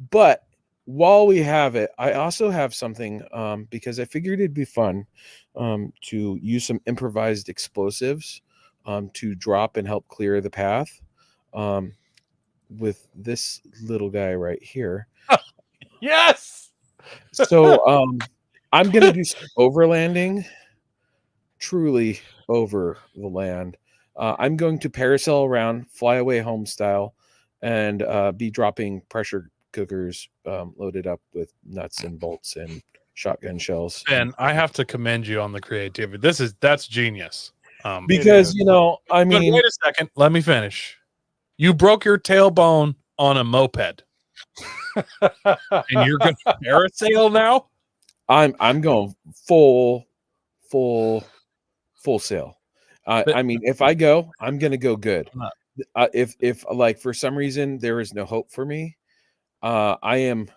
But while we have it, I also have something because I figured it'd be fun to use some improvised explosives to drop and help clear the path with this little guy right here. Yes. So I'm going to do some overlanding, truly over the land. I'm going to parasail around, fly away home style, and be dropping pressure cookers loaded up with nuts and bolts and shotgun shells. And I have to commend you on the creativity. That's genius. Because, you know, I but mean, wait a second. Let me finish. You broke your tailbone on a moped, and you're going to parasail now. I'm going full sail. I mean, if I go, I'm going to go good. If like for some reason there is no hope for me, I've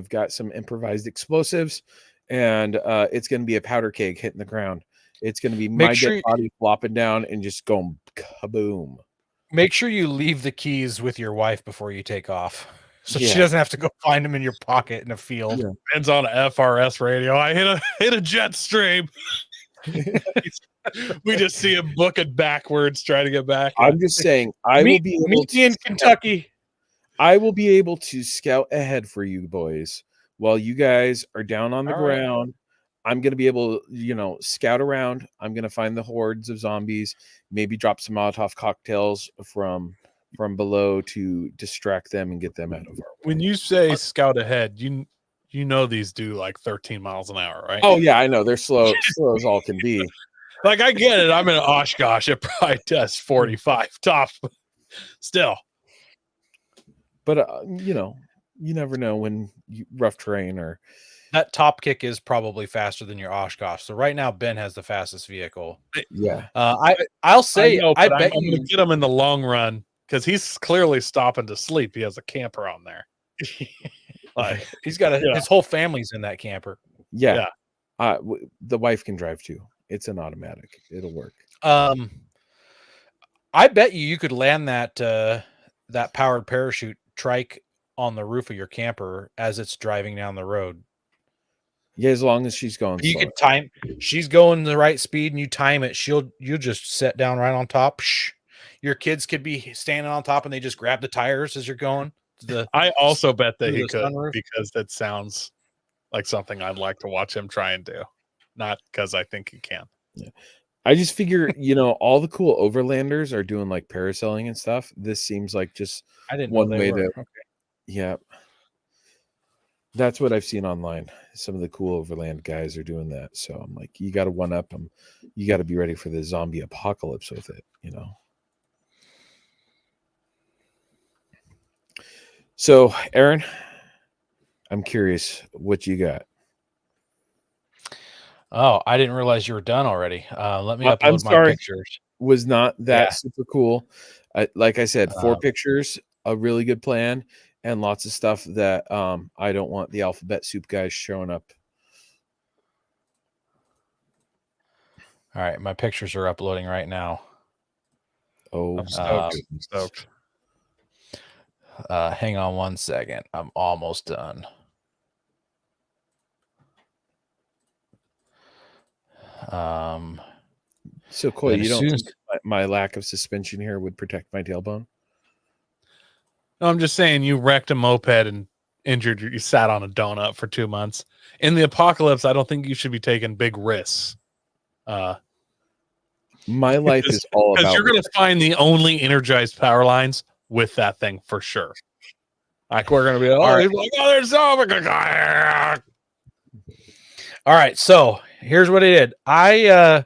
got some improvised explosives, and it's going to be a powder keg hitting the ground. It's going to be my dead body flopping down and just going kaboom. Make sure you leave the keys with your wife before you take off, so Yeah. she doesn't have to go find them in your pocket in a field. Yeah. Ends on a FRS radio. I hit a jet stream. We just see him booking backwards, trying to get back. I'm just saying, I will be able meet to me in Kentucky. I will be able to scout ahead for you boys while you guys are down on the ground. I'm going to be able to, you know, scout around. I'm going to find the hordes of zombies, maybe drop some Molotov cocktails from below to distract them and get them out of our way. When you say scout ahead, you know these do like 13 miles an hour, right? Oh yeah, I know they're slow as all can be. Like I get it. I'm in Oshkosh. It probably does 45 top. Still, but you know, you never know when rough terrain or that top kick is probably faster than your Oshkosh. So right now Ben has the fastest vehicle. Yeah. I'll say I bet I'm going to get him in the long run because he's clearly stopping to sleep. He has a camper on there. Like he's got his whole family's in that camper. Yeah. The wife can drive too. It's an automatic. It'll work. I bet you could land that powered parachute trike on the roof of your camper as it's driving down the road. Yeah, as long as she's going. You could time. She's going the right speed, and you time it. You'll just set down right on top. Your kids could be standing on top, and they just grab the tires as you're going. I also bet that he could sunroof. because that sounds like something I'd like to watch him try and do, not because I think he can. Yeah. I just figure, you know, all the cool overlanders are doing like parasailing and stuff. This seems like just one way to. Okay. Yeah. That's what I've seen online. Some of the cool overland guys are doing that. So I'm like, you got to one up them. You got to be ready for the zombie apocalypse with it, you know? So, Aaron, I'm curious what you got. Oh, I didn't realize you were done already. Let me upload my pictures. Was not that super cool. Like I said, 4 pictures, a really good plan, and lots of stuff that I don't want the alphabet soup guys showing up. All right, my pictures are uploading right now. Oh, I'm stoked. Hang on one second. I'm almost done. So Coy, you don't think my lack of suspension here would protect my tailbone? No, I'm just saying you wrecked a moped and injured you sat on a donut for 2 months. In the apocalypse, I don't think you should be taking big risks. My life is all about because you're going to find the only energized power lines with that thing for sure. Like we're gonna be like, All right. like, oh, there's so All right, so here's what I did. I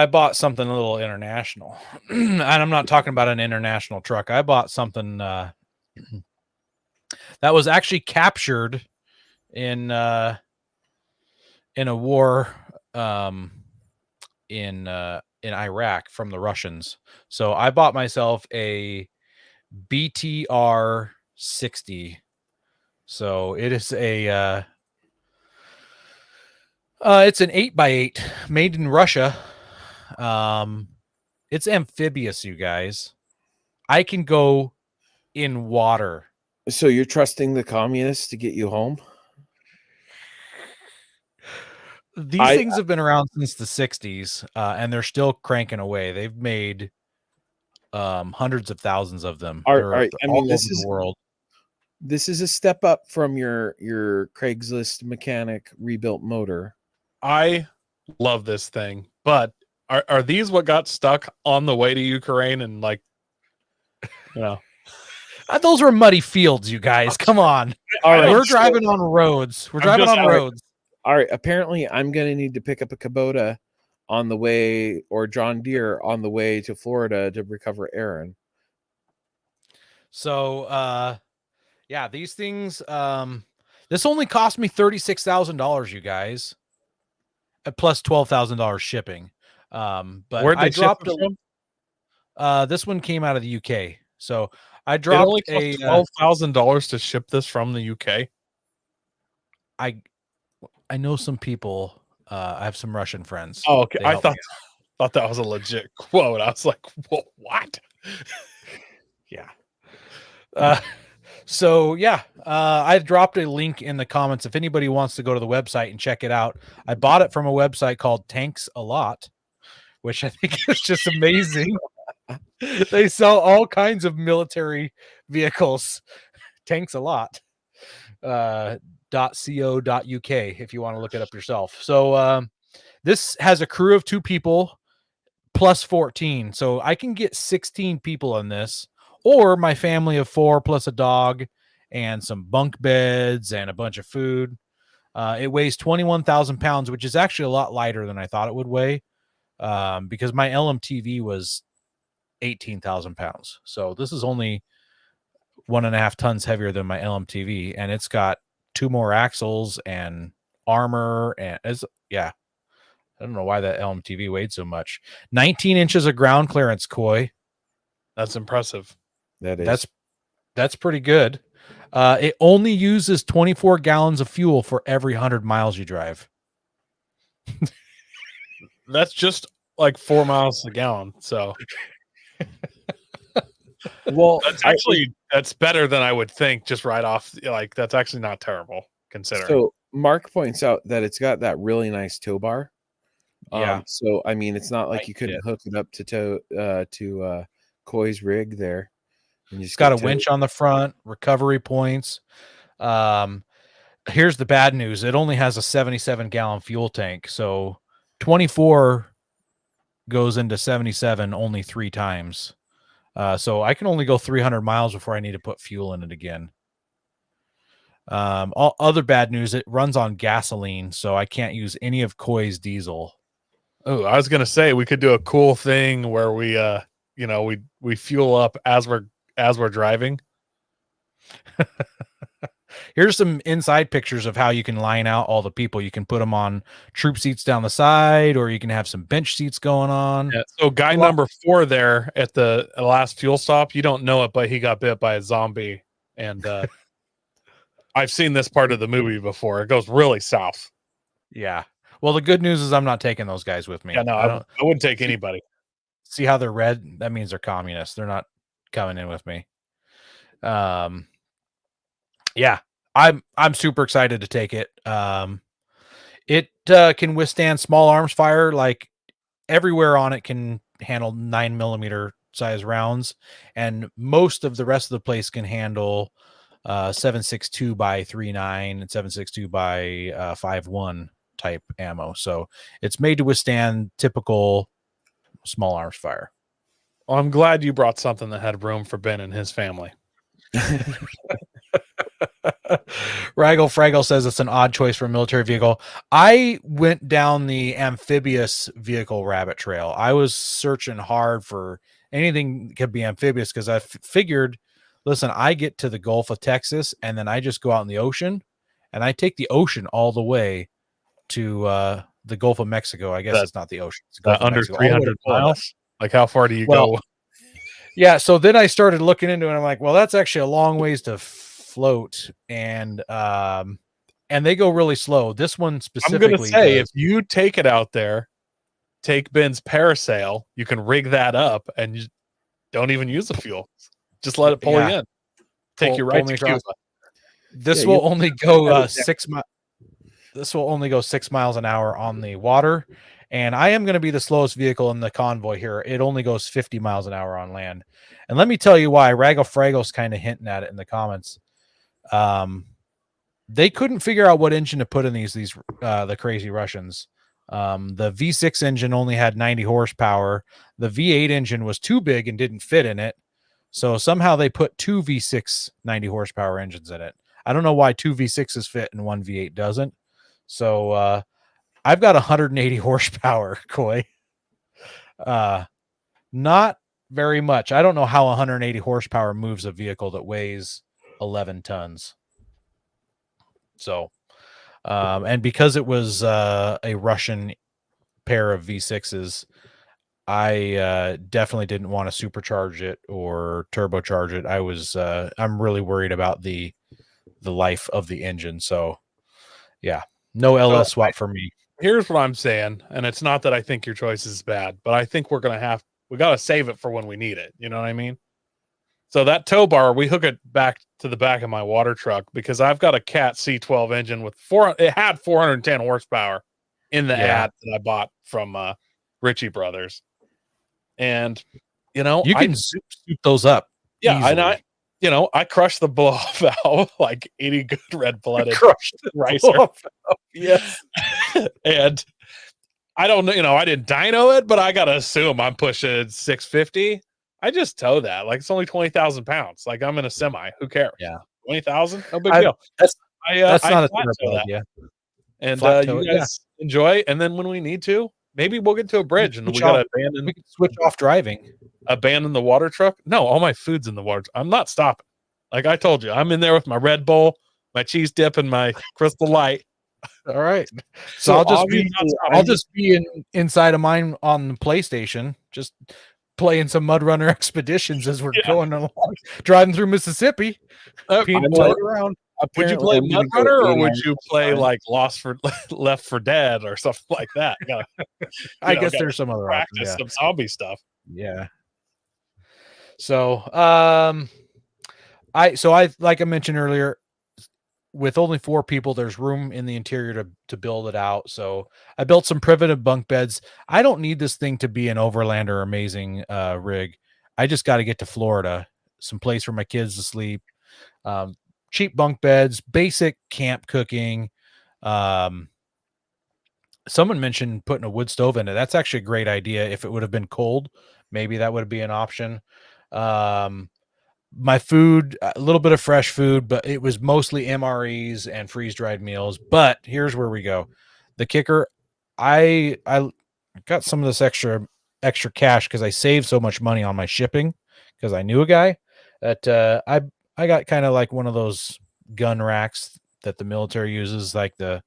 bought something a little international, and I'm not talking about an international truck. I bought something that was actually captured in a war in Iraq from the Russians. So I bought myself a BTR 60. So it is a it's an 8x8 made in Russia. It's amphibious, you guys. I can go in water. So you're trusting the communists to get you home? These things have been around since the 60s, and they're still cranking away. They've made hundreds of thousands of them. They're I all mean, over the world. this is a step up from your Craigslist mechanic rebuilt motor. I love this thing, but are these what got stuck on the way to Ukraine and like, you know? Those were muddy fields, you guys. Come on. All right, We're driving on roads. We're driving on roads. All right. Apparently, I'm going to need to pick up a Kubota on the way, or John Deere on the way to Florida to recover Aaron. So, yeah, these things. This only cost me $36,000, you guys, plus $12,000 shipping. But where'd they I dropped ship it from? this one came out of the UK. So I It dropped only cost $12,000 to ship this from the UK. I know some people. I have some Russian friends. Oh, okay. They I helped me thought that was a legit quote. I was like, whoa, what? Yeah. So yeah, I dropped a link in the comments if anybody wants to go to the website and check it out. I bought it from a website called Tanks a Lot, which I think is just amazing. They sell all kinds of military vehicles. Tanks a Lot. .co.uk if you want to look it up yourself. So this has a crew of 2 people plus 14. So I can get 16 people on this, or my family of 4 plus a dog and some bunk beds and a bunch of food. It weighs 21,000 pounds, which is actually a lot lighter than I thought it would weigh, because my LMTV was 18,000 pounds. So this is only 1.5 tons heavier than my LMTV, and it's got 2 more axles and armor, and I don't know why that LMTV weighed so much. 19 inches of ground clearance, Coy. That's impressive. That's pretty good. It only uses 24 gallons of fuel for every 100 miles you drive. That's just like 4 miles a gallon. So Well, that's better than I would think just right off. Like, that's actually not terrible considering. So Mark points out that it's got that really nice tow bar. Yeah. So I mean, it's not like you couldn't hook it up to Coy's rig there. It's got a winch on the front, recovery points. Here's the bad news. It only has a 77-gallon fuel tank. So 24 goes into 77 only 3 times. So I can only go 300 miles before I need to put fuel in it again. All other bad news, it runs on gasoline, so I can't use any of Coy's diesel. Oh, I was gonna say we could do a cool thing where we we fuel up as we're driving. Here's some inside pictures of how you can line out all the people. You can put them on troop seats down the side, or you can have some bench seats going on. Yeah, so guy number 4 there at the last fuel stop, you don't know it, but he got bit by a zombie. And I've seen this part of the movie before. It goes really south. Yeah. Well, the good news is I'm not taking those guys with me. Yeah, no, I wouldn't take anybody. See how they're red? That means they're communists. They're not coming in with me. Yeah, I'm super excited to take it. It can withstand small arms fire. Like everywhere on it can handle 9mm size rounds, and most of the rest of the place can handle 7.62 by 3.9 and 7.62 by 5.1 type ammo. So it's made to withstand typical small arms fire. Well, I'm glad you brought something that had room for Ben and his family. Raggle Fraggle says it's an odd choice for a military vehicle. I went down the amphibious vehicle rabbit trail. I was searching hard for anything that could be amphibious because I figured, listen, I get to the Gulf of Texas and then I just go out in the ocean and I take the ocean all the way to the Gulf of Mexico. I guess it's not the ocean. It's the Gulf of Under Mexico. All the way to 300 Florida. miles? Like, how far do you Well, go? Yeah, so then I started looking into it. And I'm like, well, that's actually a long ways to float, and they go really slow. This one I'm specifically. going to say, does. if you take it out there, take Ben's parasail, you can rig that up, and you don't even use the fuel. Just let it pull you in. Take you right to Cuba. This will only go 6 miles. This will only go 6 miles an hour on the water. And I am going to be the slowest vehicle in the convoy here. It only goes 50 miles an hour on land. And let me tell you why. Raggle Fraggle's kind of hinting at it in the comments. They couldn't figure out what engine to put in these the crazy Russians. The V6 engine only had 90 horsepower. The V8 engine was too big and didn't fit in it. So somehow they put two V6 90 horsepower engines in it. I don't know why two V6s fit and one V8 doesn't. So I've got 180 horsepower, Coy. Not very much. I don't know how 180 horsepower moves a vehicle that weighs 11 tons. So, and because it was a Russian pair of V6s, I definitely didn't want to supercharge it or turbocharge it. I'm really worried about the life of the engine. So, yeah, no LS swap for me. Here's what I'm saying, and it's not that I think your choice is bad, but I think we got to save it for when we need it. You know what I mean? So that tow bar, we hook it back to the back of my water truck because I've got a Cat C12 engine with it had 410 horsepower in the ad that I bought from Ritchie Brothers. And, you can soup those up. Yeah. Easily. And I crushed the blow-off valve like any good red-blooded racer. Yes. And I don't know, I didn't dyno it, but I got to assume I'm pushing 650. I just tow that. Like, it's only 20,000 pounds. Like, I'm in a semi. Who cares? Yeah. 20,000? No big deal. That's not a terrible idea. And you guys enjoy. And then when we need to, maybe we'll get to a bridge and we got to abandon. We can switch off driving. Abandon the water truck. No, all my food's in the water. I'm not stopping. Like I told you, I'm in there with my Red Bull, my cheese dip, and my Crystal Light. All right. So I'll just be inside of mine on the PlayStation, just playing some Mud Runner Expeditions as we're going along, driving through Mississippi. Around. Would you play Mud Runner or would you play like Left 4 Dead or something like that? I guess there's some other practice some zombie stuff. Yeah. So I like I mentioned earlier, with only 4 people, there's room in the interior to build it out. So I built some primitive bunk beds. I don't need this thing to be an overland or amazing rig. I just got to get to Florida, some place for my kids to sleep. Cheap bunk beds, basic camp cooking. Someone mentioned putting a wood stove in it. That's actually a great idea. If it would have been cold, maybe that would be an option. My food, a little bit of fresh food, but it was mostly MREs and freeze-dried meals. But here's where we go. The kicker, I got some of this extra cash because I saved so much money on my shipping because I knew a guy that I got kind of like one of those gun racks that the military uses, like the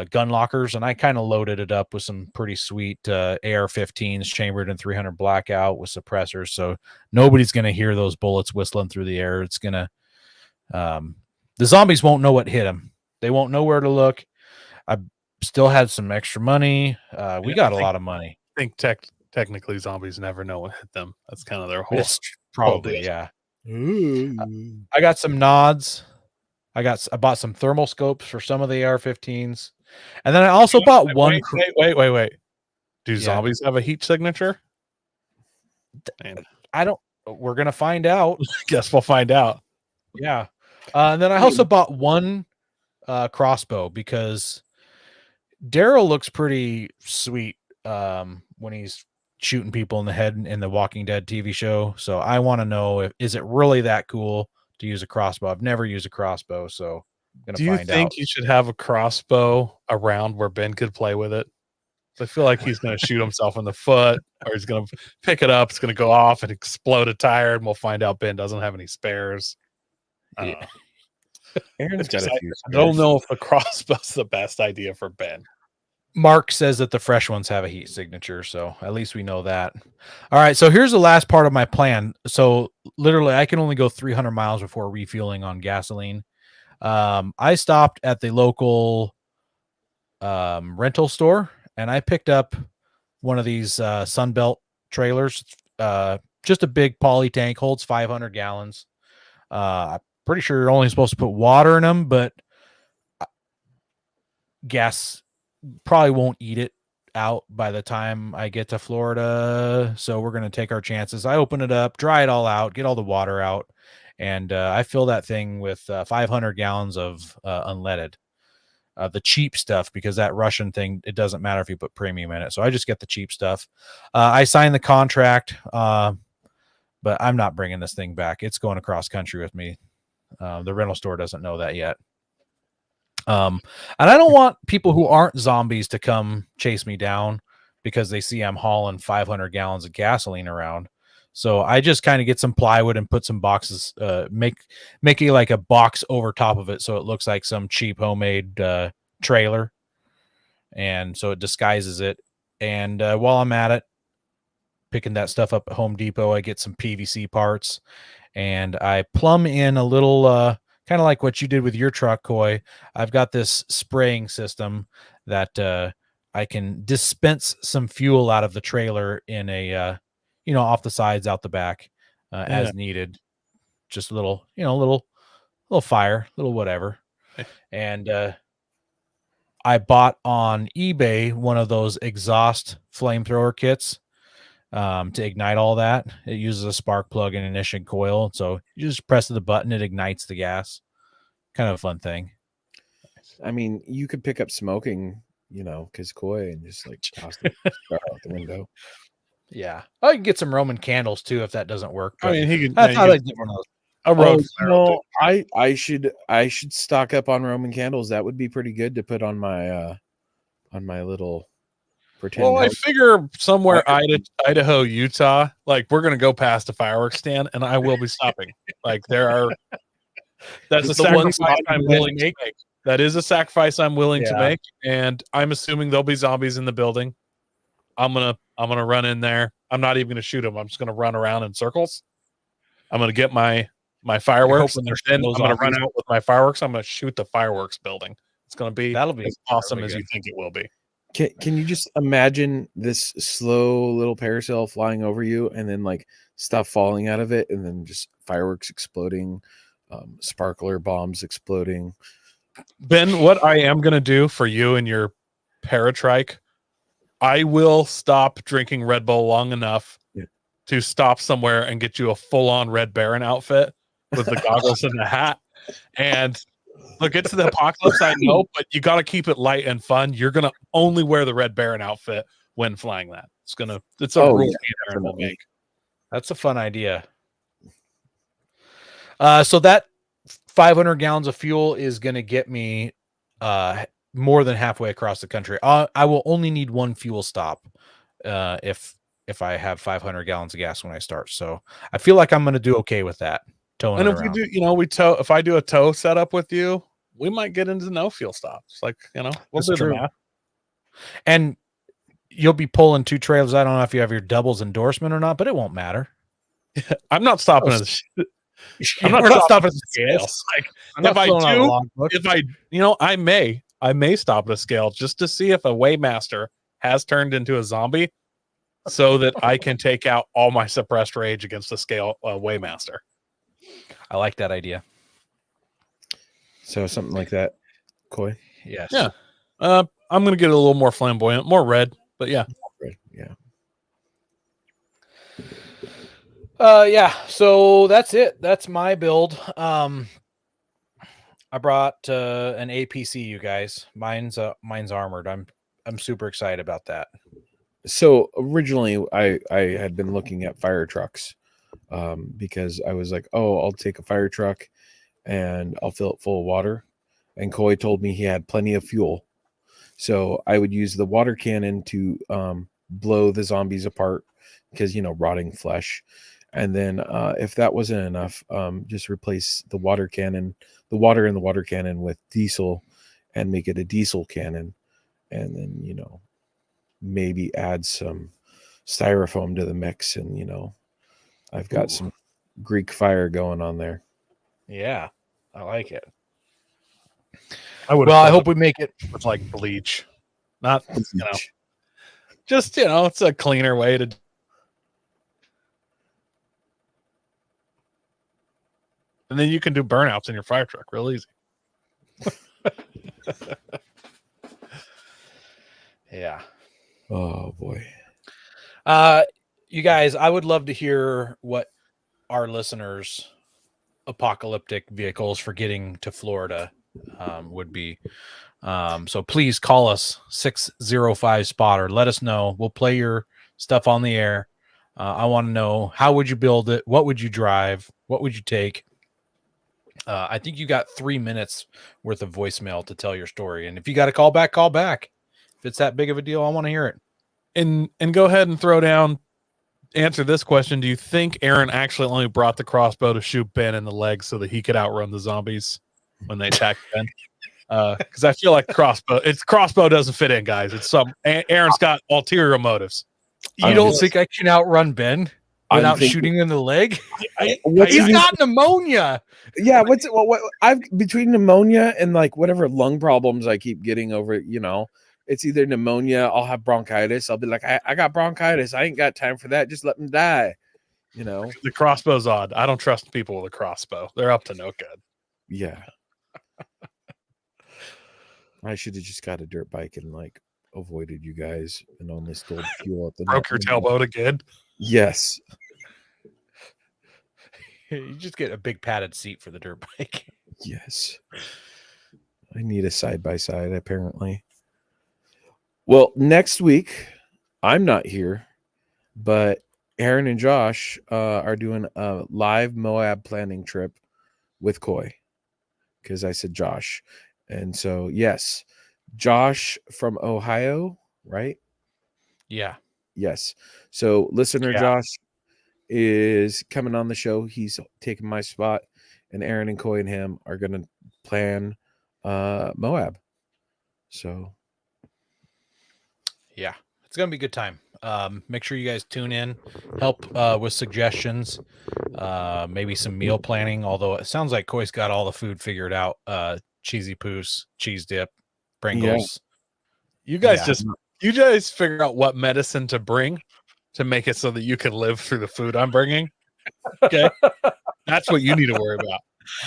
gun lockers, and I kind of loaded it up with some pretty sweet AR-15s chambered in 300 blackout with suppressors, so nobody's going to hear those bullets whistling through the air. It's going to the zombies won't know what hit them. They won't know where to look. I still had some extra money. We got a lot of money. I think technically zombies never know what hit them. That's kind of their whole. It's probably yeah. I got some nods. I bought some thermal scopes for some of the AR-15s, and then I also bought one. Wait. Do zombies have a heat signature? I don't. We're gonna find out. Guess we'll find out. Yeah, and then I also bought one crossbow because Daryl looks pretty sweet when he's shooting people in the head in the Walking Dead TV show. So I want to know is it really that cool to use a crossbow? I've never used a crossbow, so I'm gonna Do you find think out. you should have a crossbow around where Ben could play with it? I feel like he's going to shoot himself in the foot, or he's going to pick it up. It's going to go off and explode a tire, and we'll find out Ben doesn't have any spares. I don't know. Aaron's got a few. I don't know if a crossbow's the best idea for Ben. Mark says that the fresh ones have a heat signature, so at least we know that. All right, so here's the last part of my plan. So literally, I can only go 300 miles before refueling on gasoline. I stopped at the local rental store, and I picked up one of these Sunbelt trailers. Just a big poly tank, holds 500 gallons. I'm pretty sure you're only supposed to put water in them, but gas probably won't eat it out by the time I get to Florida. So we're going to take our chances. I open it up, dry it all out, get all the water out. And I fill that thing with 500 gallons of unleaded. The cheap stuff, because that Russian thing, it doesn't matter if you put premium in it. So I just get the cheap stuff. I signed the contract, but I'm not bringing this thing back. It's going across country with me. The rental store doesn't know that yet. And I don't want people who aren't zombies to come chase me down because they see I'm hauling 500 gallons of gasoline around. So I just kind of get some plywood and put some boxes, make it like a box over top of it, so it looks like some cheap homemade trailer, and so it disguises it. And while I'm at it, picking that stuff up at Home Depot, I get some PVC parts, and I plumb in a little, kind of like what you did with your truck, Coy. I've got this spraying system that I can dispense some fuel out of the trailer in a off the sides, out the back, as needed. Just a little, little fire, little whatever. And I bought on eBay one of those exhaust flamethrower kits to ignite all that. It uses a spark plug and ignition coil. So you just press the button, it ignites the gas. Kind of a fun thing. I mean, you could pick up smoking, because Koi, and just like toss the cigar out the window. Yeah. I can get some Roman candles too if that doesn't work. But I mean, he can. I thought I'd get one of those. A road flare. I should stock up on Roman candles. That would be pretty good to put on my little pretend. Well, I figure somewhere Idaho, Utah, like we're gonna go past a fireworks stand, and I will be stopping. Like that's a sacrifice I'm willing to make. That is a sacrifice I'm willing to make, and I'm assuming there'll be zombies in the building. I'm gonna run in there. I'm not even gonna shoot them. I'm just gonna run around in circles. I'm gonna get my fireworks, and then I'm gonna run out with my fireworks. I'm gonna shoot the fireworks building. It's gonna be as awesome as you think it will be. Can you just imagine this slow little parasail flying over you, and then like stuff falling out of it, and then just fireworks exploding, sparkler bombs exploding? Ben, what I am going to do for you and your paratrike, I will stop drinking Red Bull long enough to stop somewhere and get you a full-on Red Baron outfit with the goggles and the hat. And look, it's the apocalypse, I know, but you got to keep it light and fun. You're going to only wear the Red Baron outfit when flying that. It's a rule Aaron will make. That's a fun idea. So that 500 gallons of fuel is going to get me more than halfway across the country. I will only need one fuel stop if I have 500 gallons of gas when I start. So I feel like I'm going to do okay with that. And if we do, if I do a tow setup with you, we might get into no fuel stops. Like, we'll do the math. And you'll be pulling two trailers. I don't know if you have your doubles endorsement or not, but it won't matter. I'm not stopping at I'm not stopping at the scales. Like, I may stop at a scale just to see if a Waymaster has turned into a zombie, so that I can take out all my suppressed rage against the scale Waymaster. I like that idea. So something like that, Coy. Yes. Yeah. I'm gonna get a little more flamboyant, more red, but yeah. Yeah. Yeah, so that's it. That's my build. I brought an APC, you guys. Mine's armored. I'm super excited about that. So originally I had been looking at fire trucks because I was like, oh, I'll take a fire truck and I'll fill it full of water. And Coy told me he had plenty of fuel. So I would use the water cannon to blow the zombies apart because, rotting flesh. And then if that wasn't enough, just replace the water in the water cannon with diesel and make it a diesel cannon. And then, maybe add some styrofoam to the mix. And, I've got some Greek fire going on there. Yeah, I like it. I I hope we make it. with like bleach, not just it's a cleaner way to. And then you can do burnouts in your fire truck real easy. Yeah. Oh boy. You guys, I would love to hear what our listeners' apocalyptic vehicles for getting to Florida would be. So please call us 605 spotter. Let us know. We'll play your stuff on the air. I want to know, how would you build it? What would you drive? What would you take? I think you got 3 minutes worth of voicemail to tell your story. And if you got to call back, call back. If it's that big of a deal, I want to hear it. And go ahead and answer this question. Do you think Aaron actually only brought the crossbow to shoot Ben in the leg so that he could outrun the zombies when they attack Ben? Because I feel like crossbow doesn't fit in, guys. Aaron's got ulterior motives. You don't think I can outrun Ben without shooting in the leg? He's got pneumonia. Yeah, I've between pneumonia and like whatever lung problems I keep getting over, it's either pneumonia, I'll have bronchitis. I'll be like, I got bronchitis. I ain't got time for that. Just let them die. The crossbow's odd. I don't trust people with a crossbow. They're up to no good. Yeah. I should have just got a dirt bike and like avoided you guys and only stole fuel at the broke your tailboat again. Yes. You just get a big padded seat for the dirt bike. Yes. I need a side-by-side, apparently. Well, next week, I'm not here, but Aaron and Josh are doing a live Moab planning trip with Coy, because I said Josh. And so, yes, Josh from Ohio, right? Yeah. Yes. So listener Josh is coming on the show. He's taking my spot, and Aaron and Coy and him are going to plan Moab. So yeah, it's going to be a good time. Make sure you guys tune in, help with suggestions, maybe some meal planning, although it sounds like Coy's got all the food figured out. Cheesy poos, cheese dip, Pringles. Yeah. You guys figure out what medicine to bring to make it so that you can live through the food I'm bringing. Okay. That's what you need to worry about.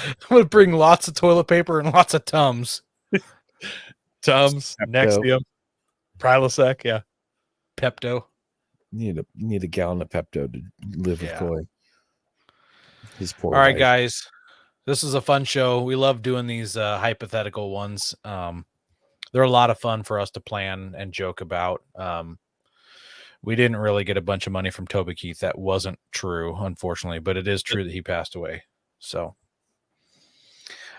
I'm going to bring lots of toilet paper and lots of Tums. Tums, Nexium, Prilosec, yeah. Pepto. You need a gallon of Pepto to live with Coy. His poor All right, wife. guys. This is a fun show. We love doing these hypothetical ones. They're a lot of fun for us to plan and joke about. We didn't really get a bunch of money from Toby Keith. That wasn't true, unfortunately, but it is true that he passed away. So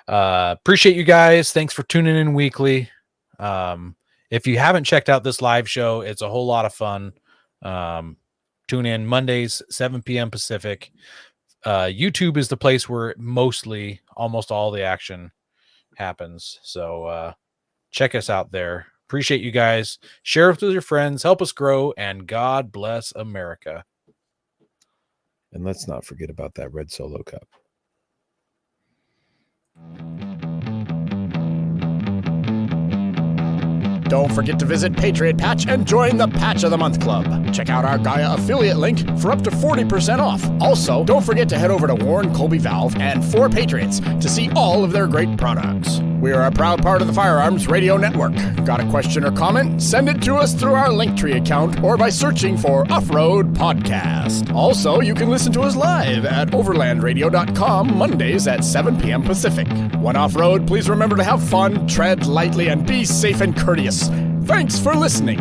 appreciate you guys. Thanks for tuning in weekly. If you haven't checked out this live show, it's a whole lot of fun. Tune in Mondays, 7 p.m. Pacific. YouTube is the place where almost all the action happens. So check us out there. Appreciate you guys. Share it with your friends. Help us grow. And God bless America. And let's not forget about that red Solo cup. Don't forget to visit Patriot Patch and join the Patch of the Month Club. Check out our Gaia affiliate link for up to 40% off. Also, don't forget to head over to Warren Colby Valve and 4 Patriots to see all of their great products. We are a proud part of the Firearms Radio Network. Got a question or comment? Send it to us through our Linktree account or by searching for Off-Road Podcast. Also, you can listen to us live at overlandradio.com Mondays at 7 p.m. Pacific. When off-road, please remember to have fun, tread lightly, and be safe and courteous. Thanks for listening.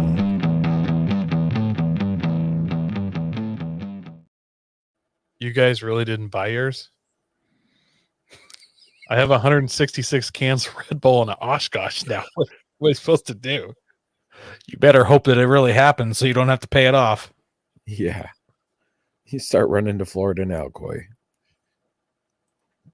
You guys really didn't buy yours? I have 166 cans of Red Bull and an Oshkosh now. What am I supposed to do? You better hope that it really happens so you don't have to pay it off. Yeah. You start running to Florida now, Coy.